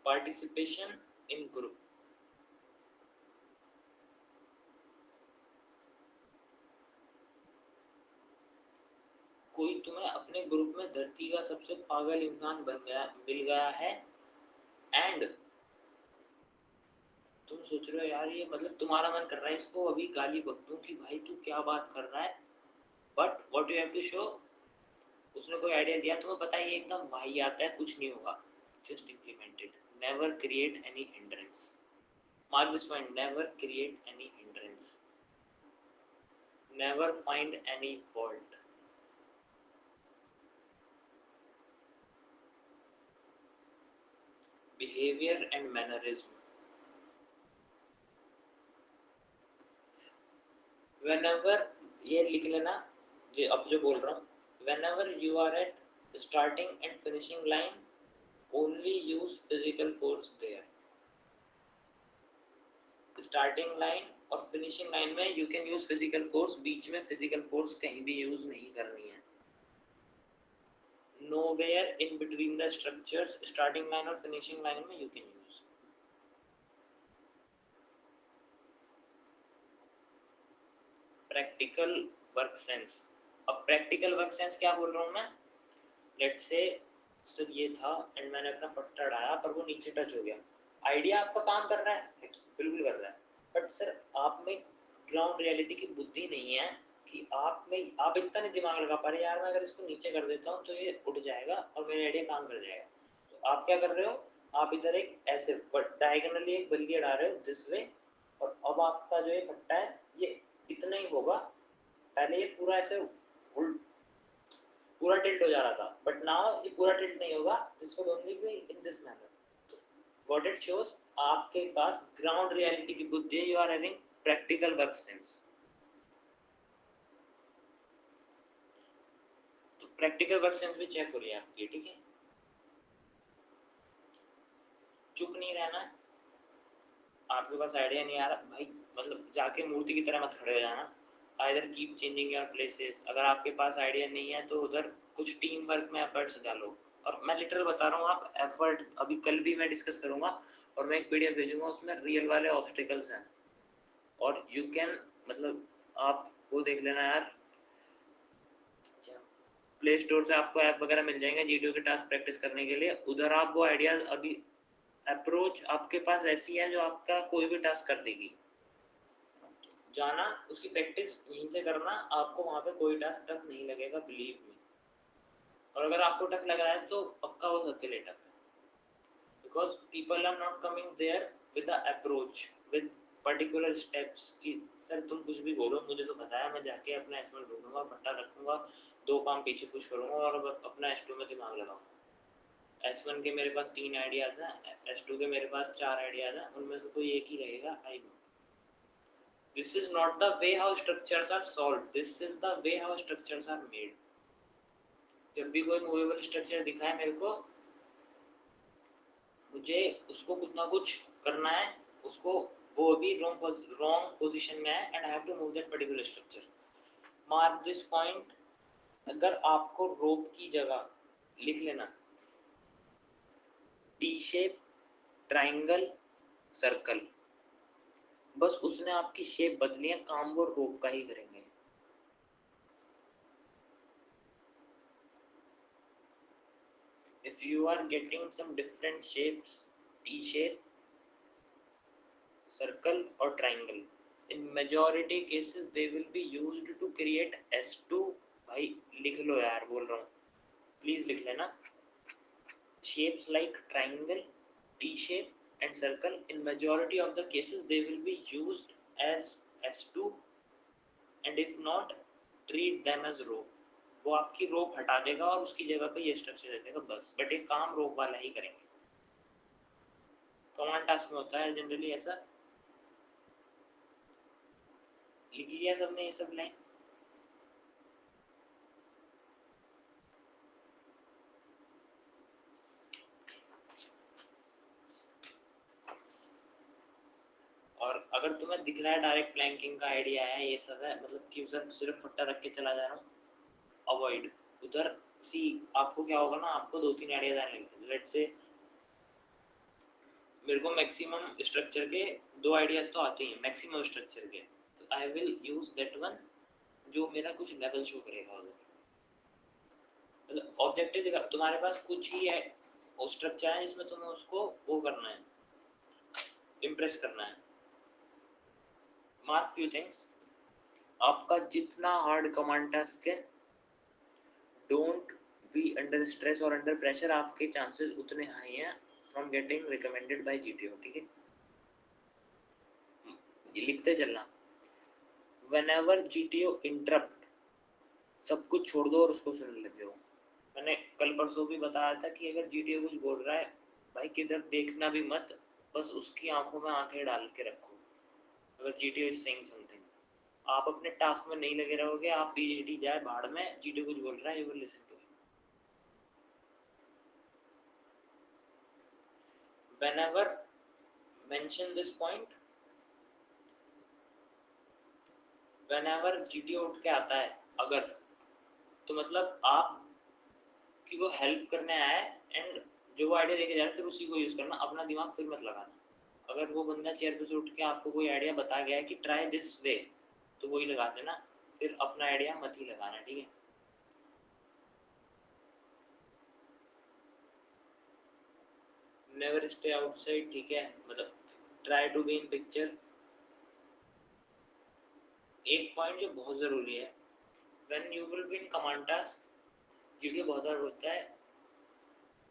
Participation in group. कोई तुम्हें अपने ग्रुप में धरती का सबसे पागल इंसान मिल गया है एंड तुम सोच रहे हो यार ये मतलब तुम्हारा मन कर रहा है इसको अभी गाली बक दूं कि भाई तू क्या बात कर रहा है, but what you have to show, उसने कोई आइडिया दिया तुम्हें पता है ये एकदम वाही आता है, कुछ नहीं होगा, just implemented, never create any hindrance, mark this point, never create any hindrance, never find any fault. Behaviour and mannerism, whenever, ये लिख लेना ये अब जो बोल रहा हूँ, whenever you are at starting and finishing line only use physical force there, starting line और finishing line में you can use physical force, बीच में physical force कहीं भी use नहीं करनी है, nowhere in between the structures starting line और finishing line में you can use। Practical work sense, अब प्रैक्टिकल वर्क सेंस क्या बोल रहा हूँ मैं, लेट्स से सर ये था एंड मैंने अपना फट्टा डाला पर वो नीचे टच हो गया, आइडिया आपका काम कर रहा है, बिल्कुल कर रहा है, बट सर आप में ग्राउंड रियलिटी की बुद्धि नहीं है कि आप इतना नहीं दिमाग लगा पा रहे यार मैं अगर इसको नीचे कर देता हूँ तो ये उठ जाएगा और मेरा आइडिया काम कर जाएगा, तो आप क्या कर रहे हो, आप इधर एक ऐसे डायगोनली एक बल्लियाँ डाल रहे हो दिस वे, और अब आपका जो ये फट्टा है ये इतना ही होगा, पहले ये पूरा ऐसे पूरा टिल्ट हो जा रहा था, बट नाउ ये पूरा टिल्ट नहीं होगा, this will only be in this manner, what it shows आपके पास ग्राउंड रियलिटी की बुद्धि है, you are having practical work sense. तो प्रैक्टिकल वर्क सेंस भी चेक हो रही है आपकी, ठीक है, चुप नहीं रहना, आपके पास आइडिया नहीं आ रहा भाई मतलब जाके मूर्ति की तरह मत खड़े हो जाना, either keep changing your places, अगर आपके पास आइडिया नहीं है तो उधर कुछ टीम वर्क में एफर्ट्स डालो, और मैं लिटरल बता रहा हूँ आप एफर्ट अभी कल भी मैं डिस्कस करूँगा और मैं एक पीडीएफ भेजूंगा उसमें रियल वाले ऑब्स्टिकल्स हैं, और यू कैन मतलब आप वो देख लेना यार, प्ले स्टोर से आपको ऐप वगैरह मिल जाएंगे जीडीओ के टास्क प्रैक्टिस करने के लिए, उधर आप वो आइडिया अभी अप्रोच आपके पास ऐसी है जो आपका कोई भी टास्क कर देगी, जाना उसकी प्रैक्टिस यहीं से करना, आपको वहाँ पे कोई टास्क टफ नहीं लगेगा, बिलीव मी, और अगर आपको टफ लग रहा है तो पक्का वो सबके लिए टफ है, because people are not coming there with a approach with particular steps कि सर तुम कुछ भी बोलो मुझे तो पता है, मैं जाके अपना एस1 ढूंढूंगा, पट्टा रखूंगा, 2 काम पीछे पुश करूंगा और अपना S2 में दिमाग लगाऊंगा, S1 के मेरे पास 3 आइडियाज हैं, S2 के मेरे पास 4 आइडियाज हैं, उनमें से कोई एक ही रहेगा, I know. This is not the way how structures are solved. This is the way how structures are made. जब भी कोई मूवेबल स्ट्रक्चर दिखाए मेरे को, मुझे उसको कुछ ना कुछ करना है, उसको वो अभी रॉन्ग पोजीशन में है and I have to move that particular structure. Mark this point, अगर आपको रोप की जगह लिख लेना टी शेप, ट्राइंगल, सर्कल, बस उसने आपकी शेप बदली है, काम वो रोप का ही करेंगे। If you are getting some different shapes, T shape, circle or triangle, in majority cases they will be used to create S2, भाई लिख लो यार बोल रहा हूँ, प्लीज लिख लेना, shapes like triangle, T shape and circle, in majority of the cases they will be used as S2, and if not treat them as row, वो आपकी रोप हटा देगा और उसकी जगह पे ये स्ट्रक्चर दे देगा बस, बट एक काम रोप वाला ही करेंगे। कमांड टास्क में होता है जनरली ऐसा, लिख लिया सबने ये सब लाइन, और अगर तुम्हें दिख रहा है डायरेक्ट प्लैंकिंग का आइडिया है ये सब है, मतलब कि सिर्फ फट्टा रख के चला जा रहा हूँ, अवॉइड उधर। सी आपको क्या होगा ना, आपको 2-3 आइडियाज आने लगेंगे, लेट्स से मेरे को मैक्सिमम स्ट्रक्चर के 2 आइडियाज तो आते हैं मैक्सिमम स्ट्रक्चर के, तो I will use that one जो मेरा कुछ लेवल शो करेगा उधर, मतलब ऑब्जेक्टिव दिखा, तुम्हारे पास कुछ ही है स्ट्रक्चर है जिसमें तुम्हें उसको वो करना है, इम्प्रेस करना है। मार्क फ्यू थिंग्स, आपका जितना हार्ड कमांड टास्क है, डोंट बी अंडर स्ट्रेस और अंडर प्रेशर, आपके चांसेस उतने हाई हैं from getting recommended by GTO, ठीक है? ये लिखते चलना, whenever GTO interrupt, सब कुछ छोड़ दो और उसको सुनने लग जाओ। मैंने कल परसों भी बताया था कि अगर GTO कुछ बोल रहा है, भाई किधर देखना भी मत, बस उसकी आंखों में आंखें डाल के रखो। अगर GTO is saying something, आप अपने टास्क में नहीं लगे रहोगे, आप PGT जाए भाड़ में, GTO कुछ बोल रहा है, you will listen to him. Whenever mention this point, whenever GTO उठ के आता है अगर, तो मतलब आप कि वो हेल्प करने आया है एंड जो वो आइडिया देके जा रहा है फिर उसी को यूज करना, अपना दिमाग फिर मत लगाना। अगर वो बंदा चेयर पे से उठ के आपको कोई आइडिया बता गया है कि ट्राई दिस वे, तो वही लगा देना, फिर अपना आइडिया मत ही लगाना, ठीक है? नेवर स्टे आउटसाइड, ठीक है? मतलब try to be in picture. एक पॉइंट जो बहुत जरूरी है, when you will be in command task, GTO बहुत बार बोलता है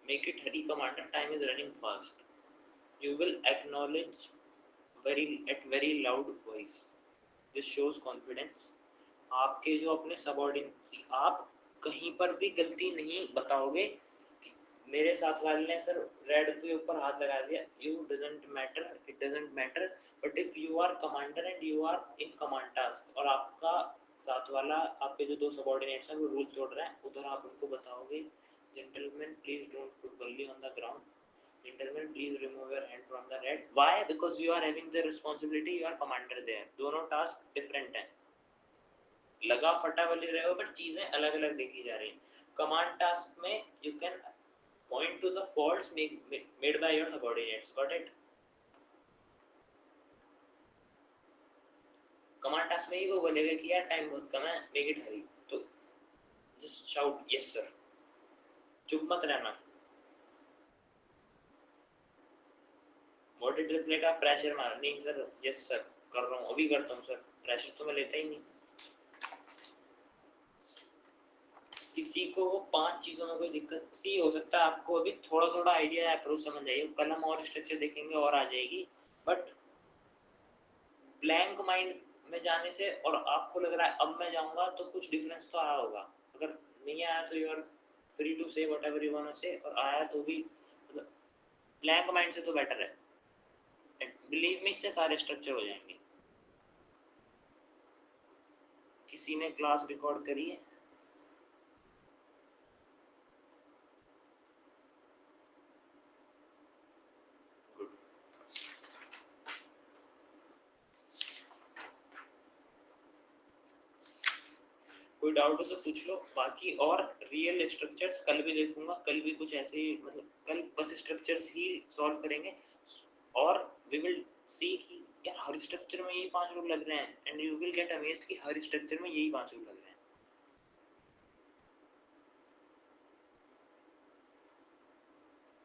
make it hurry commander, time is running fast, you will acknowledge very loud voice, this shows confidence। आपके जो अपने सबऑर्डिनेट, आप कहीं पर भी गलती नहीं बताओगे कि मेरे साथ वाले ने सर रेड के ऊपर हाथ लगा दिया, you doesn't matter, it doesn't matter, but if you are commander and you are in command task और आपका साथ वाला, आपके जो दो सबऑर्डिनेट्स हैं वो रूल तोड़ रहे हैं, उधर आप उनको बताओगे gentlemen please don't put bully on the ground, gentlemen please remove your hand from the red, why? Because you are having the responsibility, you are commander there, दोनों टास्क डिफरेंट हैं, लगा फटा वाली रहे हो पर चीजें अलग अलग देखी जा रही हैं। कमांड टास्क में you can point two the faults made by your subordinates, got it? Command task में ही वो बोलेगा कि यार टाइम बहुत कम है, मेक इट हरी, तो जस्ट शाउट यस सर, चुप मत रहना। व्हाट इट रिफ्लेक्ट, आप प्रेशर मार, नहीं सर यस सर कर रहा हूँ, अभी करता हूँ सर, प्रेशर तो मैं लेता ही नहीं। किसी को वो 5 चीजों में कोई दिक्कत सी हो सकता है, आपको अभी थोड़ा थोड़ा आइडिया है, अप्रोच समझ आइए, कल हम और स्ट्रक्चर देखेंगे और आ जाएगी, बट ब्लैंक माइंड में जाने से और आपको लग रहा है अब मैं जाऊंगा तो कुछ डिफरेंस तो आया होगा, अगर नहीं आया तो you are free to say whatever you want to say, और आया तो भी मतलब ब्लैंक माइंड से तो बेटर है, बिलीव मी, इससे सारे स्ट्रक्चर हो जाएंगे। किसी ने क्लास रिकॉर्ड करी है? गुड। कोई डाउट हो तो पूछ लो, बाकी और रियल स्ट्रक्चर्स कल भी देखूंगा, कल भी कुछ ऐसे ही, मतलब कल बस स्ट्रक्चर्स ही सॉल्व करेंगे और वी विल सी कि यार हर स्ट्रक्चर में यही 5 रूल लग रहे हैं, and you will gate amazed कि हर स्ट्रक्चर में यही 5 रूल लग रहे हैं।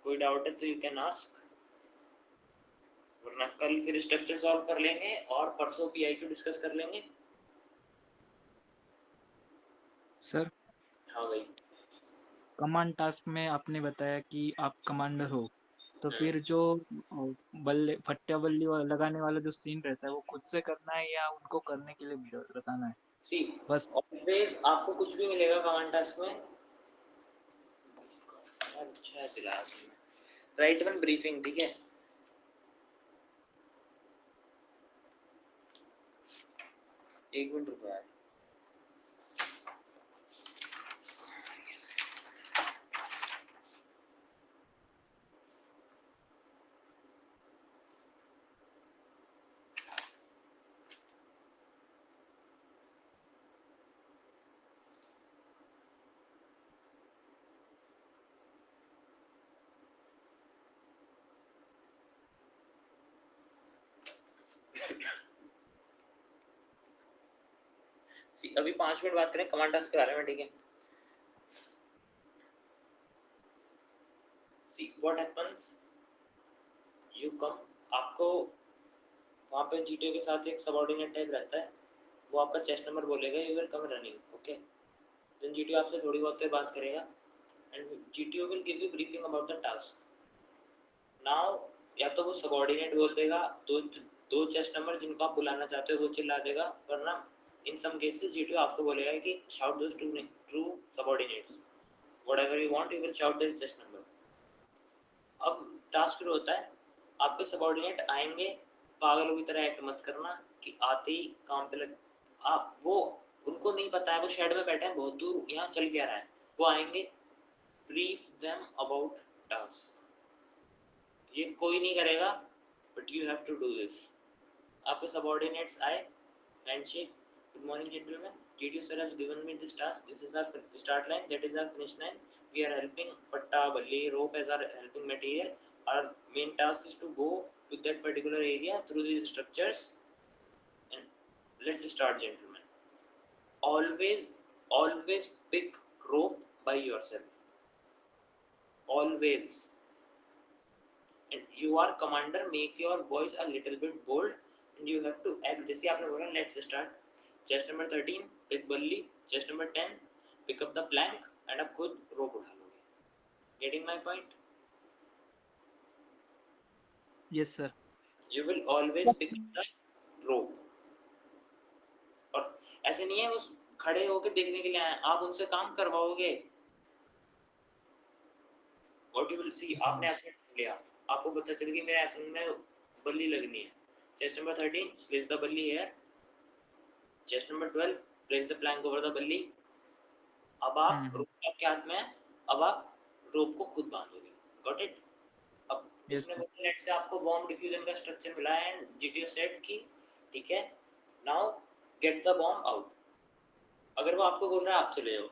कोई डाउट है तो यू कैन आस्क, वरना कल फिर स्ट्रक्चर सॉल्व कर लेंगे और परसों पीआईक्यू डिस्कस कर लेंगे। सर हाँ भाई। कमांड टास्क में आपने बताया कि आप कमांडर हो, तो फिर जो बल्ले फट्टा बल्ली लगाने वाला जो सीन रहता है वो खुद से करना है या उनको करने के लिए बताना है? सी बस ऑलवेज आपको कुछ भी मिलेगा कमांड टास्क में, अच्छा दिला राइट वन ब्रीफिंग, ठीक है? एक मिनट रुको यार, सी अभी 5 मिनट बात करें कमांड टास्क के बारे में, ठीक है? See what happens, you come आपको वहाँ पे जीटीओ के साथ एक सबऑर्डिनेट टाइप रहता है, वो आपका चेस्ट नंबर बोलेगा, you will come running, okay. Then GTO आपसे थोड़ी बहुत देर बात करेगा and GTO will give you briefing about the task. Now या तो वो सबऑर्डिनेट बोल देगा, दो चेस्ट नंबर जिनको आप बुलाना चाहते हो वो चिल्ला देगा, वरना इन सम केसेस जीटीओ आपको बोलेगा कि shout those to subordinates, whatever you want you will shout there chest number. अब टास्क शुरू होता है, आपके सबऑर्डिनेट आएंगे, पागलों की तरह एक्ट मत करना कि आते ही काम पे लग, आप वो उनको नहीं पता है, वो शेड में बैठे हैं बहुत दूर, यहाँ चल क्या रहा है, वो आएंगे, ब्रीफ देम अबाउट टास्क। ये कोई नहीं करेगा but you have to do this. आपके सबऑर्डिनेट्स आए, handshake, good morning gentleman, GTO sir has given me this task, this is our start line, that is our finish line, we are helping fatta, balli, rope as our helping material, our main task is to go to that particular area through these structures and let's start gentlemen. Always pick rope by yourself, always. And you are commander, make your voice a little bit bold and you have to act जैसे आपने बोला let's start, chest number 13 pick बल्ली, chest number 10 pick up the plank and अब खुद rope उठा लोगे। Getting my point? Yes sir. You will always pick up the rope। और ऐसे नहीं है उस खड़े होके देखने के लिए आए, आप उनसे काम करवाओगे। What you will see, आपने assignment लिया, आपको पता चल गया मेरे assignment में बल्ली लगनी है, chest number 13 place the बल्ली here, chest number 12 place the plank over the बल्ली। अब आप रोप आपके हाथ में है, अब आप रोप को खुद बांधोगे। Got it? अब उसने बोला लेट से आपको बॉम्ब डिफ्यूजन का स्ट्रक्चर मिला है एंड जीटीओ सेट की ठीक है, now get the bomb out. अगर वो आपको बोल रहा है आप चले जाओ,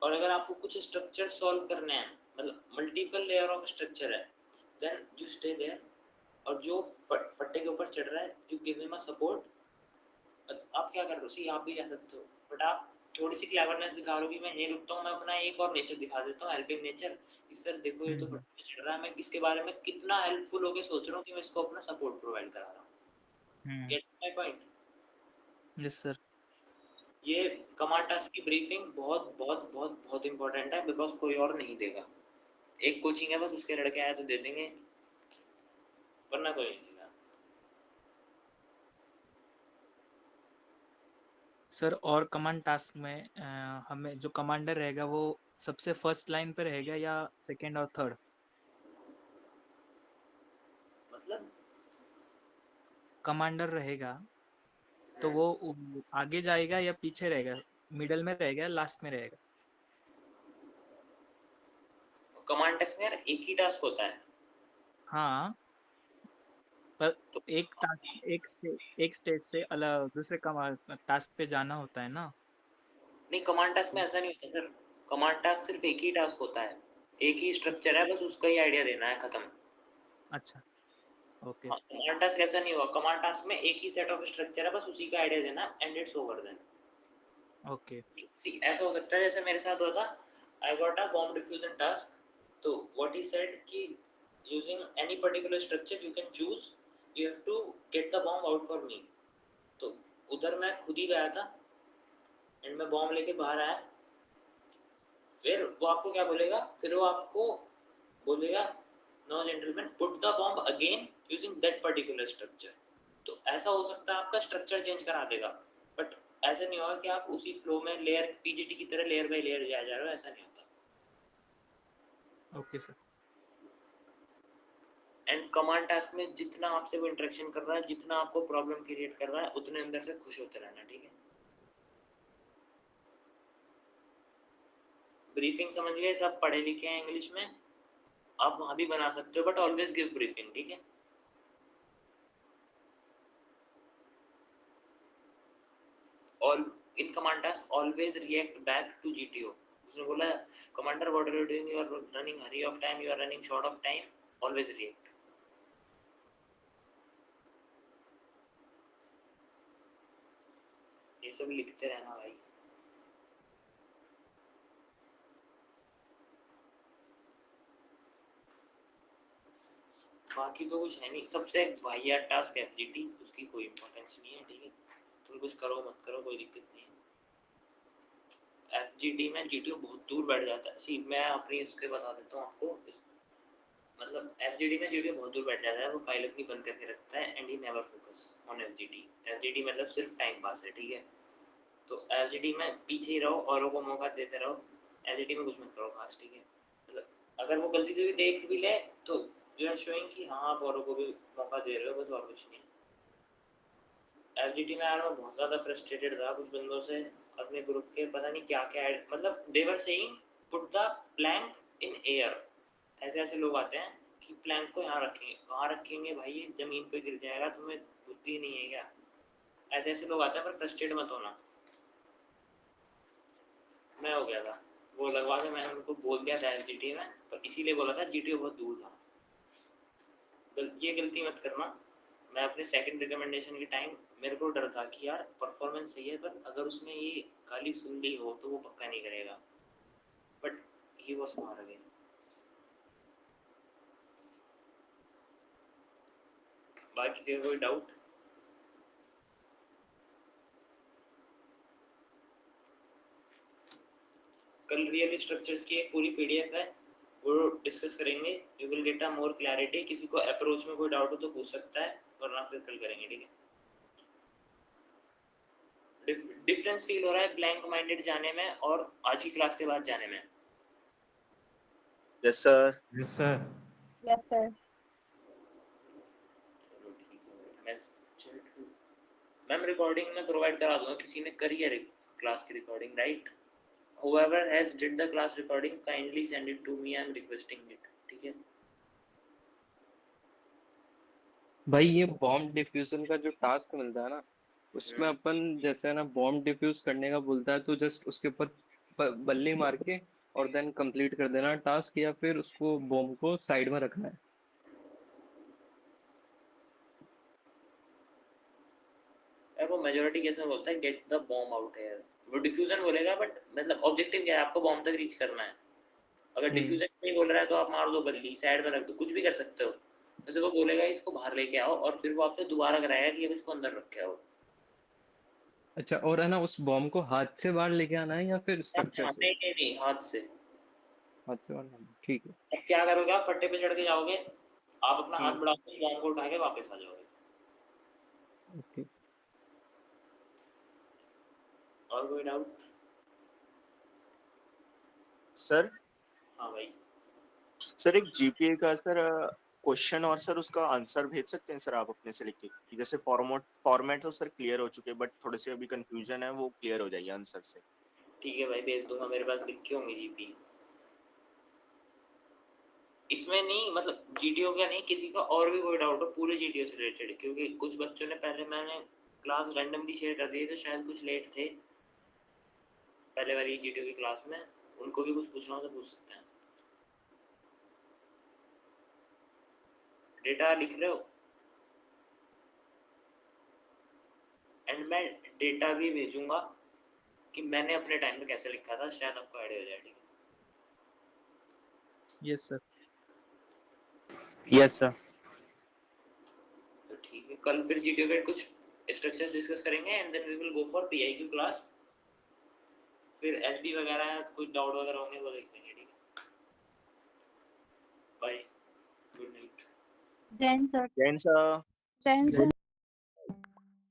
और अगर आपको कुछ स्ट्रक्चर सॉल्व करने हैं, मतलब मल्टीपल लेयर ऑफ स्ट्रक्चर है, देन यू स्टे देयर, और जो फट्टे के ऊपर चढ़ रहा है you give him a support. आप क्या कर रहे हो, सी आप भी जा सकते हो बट आप थोड़ी सी क्लेवरनेस दिखा रहे हो कि मैं यहीं रुकता हूँ, मैं अपना एक और नेचर दिखा देता हूँ, हेल्पिंग नेचर। सर देखो ये तो फट्टे पे चढ़ रहा है, मैं इसके बारे में कितना हेल्पफुल होके सोच रहा हूँ कि मैं इसको अपना सपोर्ट प्रोवाइड करा रहा हूँ। Gate my point? Yes sir. ये कमांड टास्क की ब्रीफिंग बहुत बहुत बहुत बहुत इंपॉर्टेंट है, बिकॉज कोई और नहीं देगा। एक कोचिंग है बस, उसके लड़के आए तो दे देंगे, वरना कोई नहीं देगा। सर और कमांड टास्क में हमें जो कमांडर रहेगा वो सबसे फर्स्ट लाइन पे रहेगा या सेकंड और थर्ड? मतलब कमांडर रहेगा तो वो आगे जाएगा या पीछे रहेगा, मिडल में रहेगा या लास्ट में रहेगा? कमांड टास्क में यार एक ही टास्क होता है। हाँ, पर तो एक स्टेज से अलग दूसरे टास्क पे जाना होता है ना। नहीं, कमांड टास्क में ऐसा नहीं होता सर, कमांड टास्क सिर्फ एक ही टास्क होता है, एक ही स्ट्रक्चर है, बस उसका ही आइडिया देना है, खत्म। अच्छा ओके। हाँ, कमांड टास्क ऐसा नहीं होगा, कमांड टास्क में एक ही सेट ऑफ स्ट्रक्चर है, बस उसी का आइडिया देना and it's over then. Okay see ऐसा हो सकता है जैसे मेरे साथ हुआ था, I got a bomb defusion task, तो व्हाट ही सेड कि using any particular structure you can choose, you have to get the bomb out for me. तो उधर मैं खुद ही गया था एंड मैं बॉम्ब लेके बाहर आया, फिर वो आपको क्या बोलेगा, फिर वो आपको बोलेगा no gentleman put the bomb again using that particular structure. तो ऐसा हो सकता है आपका स्ट्रक्चर चेंज करा देगा, बट ऐसा नहीं होगा कि आप उसी फ्लो में लेयर पीजीटी की तरह लेयर बाय लेयर जा रहे हो, ऐसा नहीं होता। Okay sir. And command task में जितना आपसे वो इंटरेक्शन कर रहा है, जितना आपको प्रॉब्लम क्रिएट कर रहा है, उतने अंदर से खुश होते रहना, ठीक है? ब्रीफिंग समझ गए? सब पढ़े लिखे हैं इंग्लिश में, आप वहां भी बना सकते हो, बट ऑलवेज गिव ब्रीफिंग, ठीक है? All in command task always react back to GTO। उसने बोला commander what are you doing, you are running hurry of time, you are running short of time, always react. ये सब लिखते रहना भाई। बाकी तो कुछ है नहीं, सबसे वाहियात टास्क है एफजीटी, उसकी कोई इंपॉर्टेंस नहीं है, ठीक है, तुम कुछ करो मत करो कोई दिक्कत नहीं है। एफजीटी में जीटीओ बहुत दूर बैठ जाता है। सी मैं अपनी उसके बता देता हूँ आपको, मतलब एफजीडी में जीटीओ बहुत दूर बैठ जाता है, वो फाइल अपनी बंद करके रखता है and he never focus on FGD. FGD मतलब सिर्फ टाइम पास है, ठीक है, तो एफजीडी में पीछे ही रहो, औरों को मौका देते रहो, एफजीडी में कुछ मत करो खास, ठीक है, मतलब अगर वो गलती से भी देख भी ले तो यू आर शोइंग कि हाँ आप औरों को भी मौका दे रहे हो, बस और कुछ नहीं। एफजीटी में यार मैं बहुत ज़्यादा फ्रस्ट्रेटेड था कुछ बंदों से अपने ग्रुप के, पता नहीं क्या क्या मतलब they were saying put the plank in air, ऐसे ऐसे लोग आते हैं कि प्लैंक को यहाँ रखेंगे, कहाँ रखेंगे भाई, ये ज़मीन पे गिर जाएगा, तुम्हें बुद्धि नहीं है क्या, ऐसे ऐसे लोग आते हैं, पर फ्रस्ट्रेट मत होना। मैं हो गया था वो लगवा के, मैंने उनको बोल दिया था एफजीटी में, पर इसीलिए बोला था जीटीओ बहुत दूर था, ये गलती मत करना। मैं अपने सेकंड रिकमेंडेशन के टाइम मेरे को डर था कि यार परफॉर्मेंस सही है, पर अगर उसने ये गाली सुन ली हो तो वो पक्का नहीं करेगा, but he was smart again. बाकी किसी का कोई डाउट? कल रियल स्ट्रक्चर्स की एक पूरी पीडीएफ है, वो डिस्कस करेंगे, you will get a more clarity. किसी को अप्रोच में कोई डाउट हो तो पूछ सकता है, वरना फिर कल करेंगे, ठीक है। डिफरेंस फील हो रहा है ब्लैंक माइंडेड जाने में और आज की क्लास के बाद जाने में? Yes sir. Yes sir. Yes sir. चलो ठीक है, मैम रिकॉर्डिंग में प्रोवाइड करा दूंगा, किसी ने करी है क्लास की recording, right? whoever has did the class recording kindly send it to me, I am requesting it, ठीक है। भाई ये बॉम्ब डिफ्यूजन का जो टास्क मिलता है ना, उसमें अपन जैसे ना बॉम्ब डिफ्यूज करने का बोलता है तो जस्ट उसके ऊपर बल्ली मार के और देन कंप्लीट कर देना टास्क, या फिर उसको बॉम्ब को साइड में रखना है? यार वो मेजॉरिटी कैसे बोलता है gate the bomb out here, वो डिफ्यूजन बोलेगा, बट मतलब ऑब्जेक्टिव क्या है, आपको बॉम्ब तक रीच करना है। अगर डिफ्यूजन नहीं बोल रहा है तो आप मार दो बल्ली, साइड में रख दो, कुछ भी कर सकते हो। वैसे वो बोलेगा इसको बाहर लेके आओ, और फिर वो आपसे दोबारा कराएगा कि अब इसको अंदर रखे आओ। अच्छा, और है ना उस बॉम्ब को हाथ से बाहर लेके आना है या फिर स्ट्रक्चर से? नहीं नहीं नहीं, हाथ से। हाथ से बाहर लाना है, ठीक है। अब क्या करोगे, आप फट्टे पे चढ़ के जाओगे, आप अपना हाथ हम्म, बढ़ाओगे, उस बॉम्ब को उठा के वापस आ जाओगे। ओके। और कोई डाउट? सर हाँ भाई। सर एक जीपीए का सर क्वेश्चन और सर उसका आंसर भेज सकते हैं सर आप अपने से लिख के, कि जैसे फॉर्मेट तो सर क्लियर हो चुके, बट थोड़े से अभी कंफ्यूजन है, वो क्लियर हो जाएगी आंसर से। ठीक है भाई, भेज दूंगा, मेरे पास लिखे होंगे जीपी। इसमें नहीं, मतलब जीटीओ का नहीं, किसी का और भी कोई डाउट हो पूरे जीटीओ से रिलेटेड, क्योंकि कुछ बच्चों ने पहले, मैंने क्लास रैंडमली शेयर कर दी तो शायद कुछ लेट थे पहले वाली जीटीओ की क्लास में, उनको भी कुछ पूछना हो तो पूछ सकते हैं। डेटा लिख रहे हो? एंड मैं डेटा भी भेजूंगा कि मैंने अपने टाइम पे कैसे लिखा था, शायद आपको आइडिया हो जाए, ठीक है। Yes sir. Yes sir. तो ठीक है, कल फिर जीटीओ के कुछ स्ट्रक्चर्स डिस्कस करेंगे and then we will go for PIQ class. फिर एचडी वगैरह कुछ डाउट वगैरह होंगे वो देख लेंगे, ठीक है। Bye, good night. Jain sir. Jain sir. Jain sir.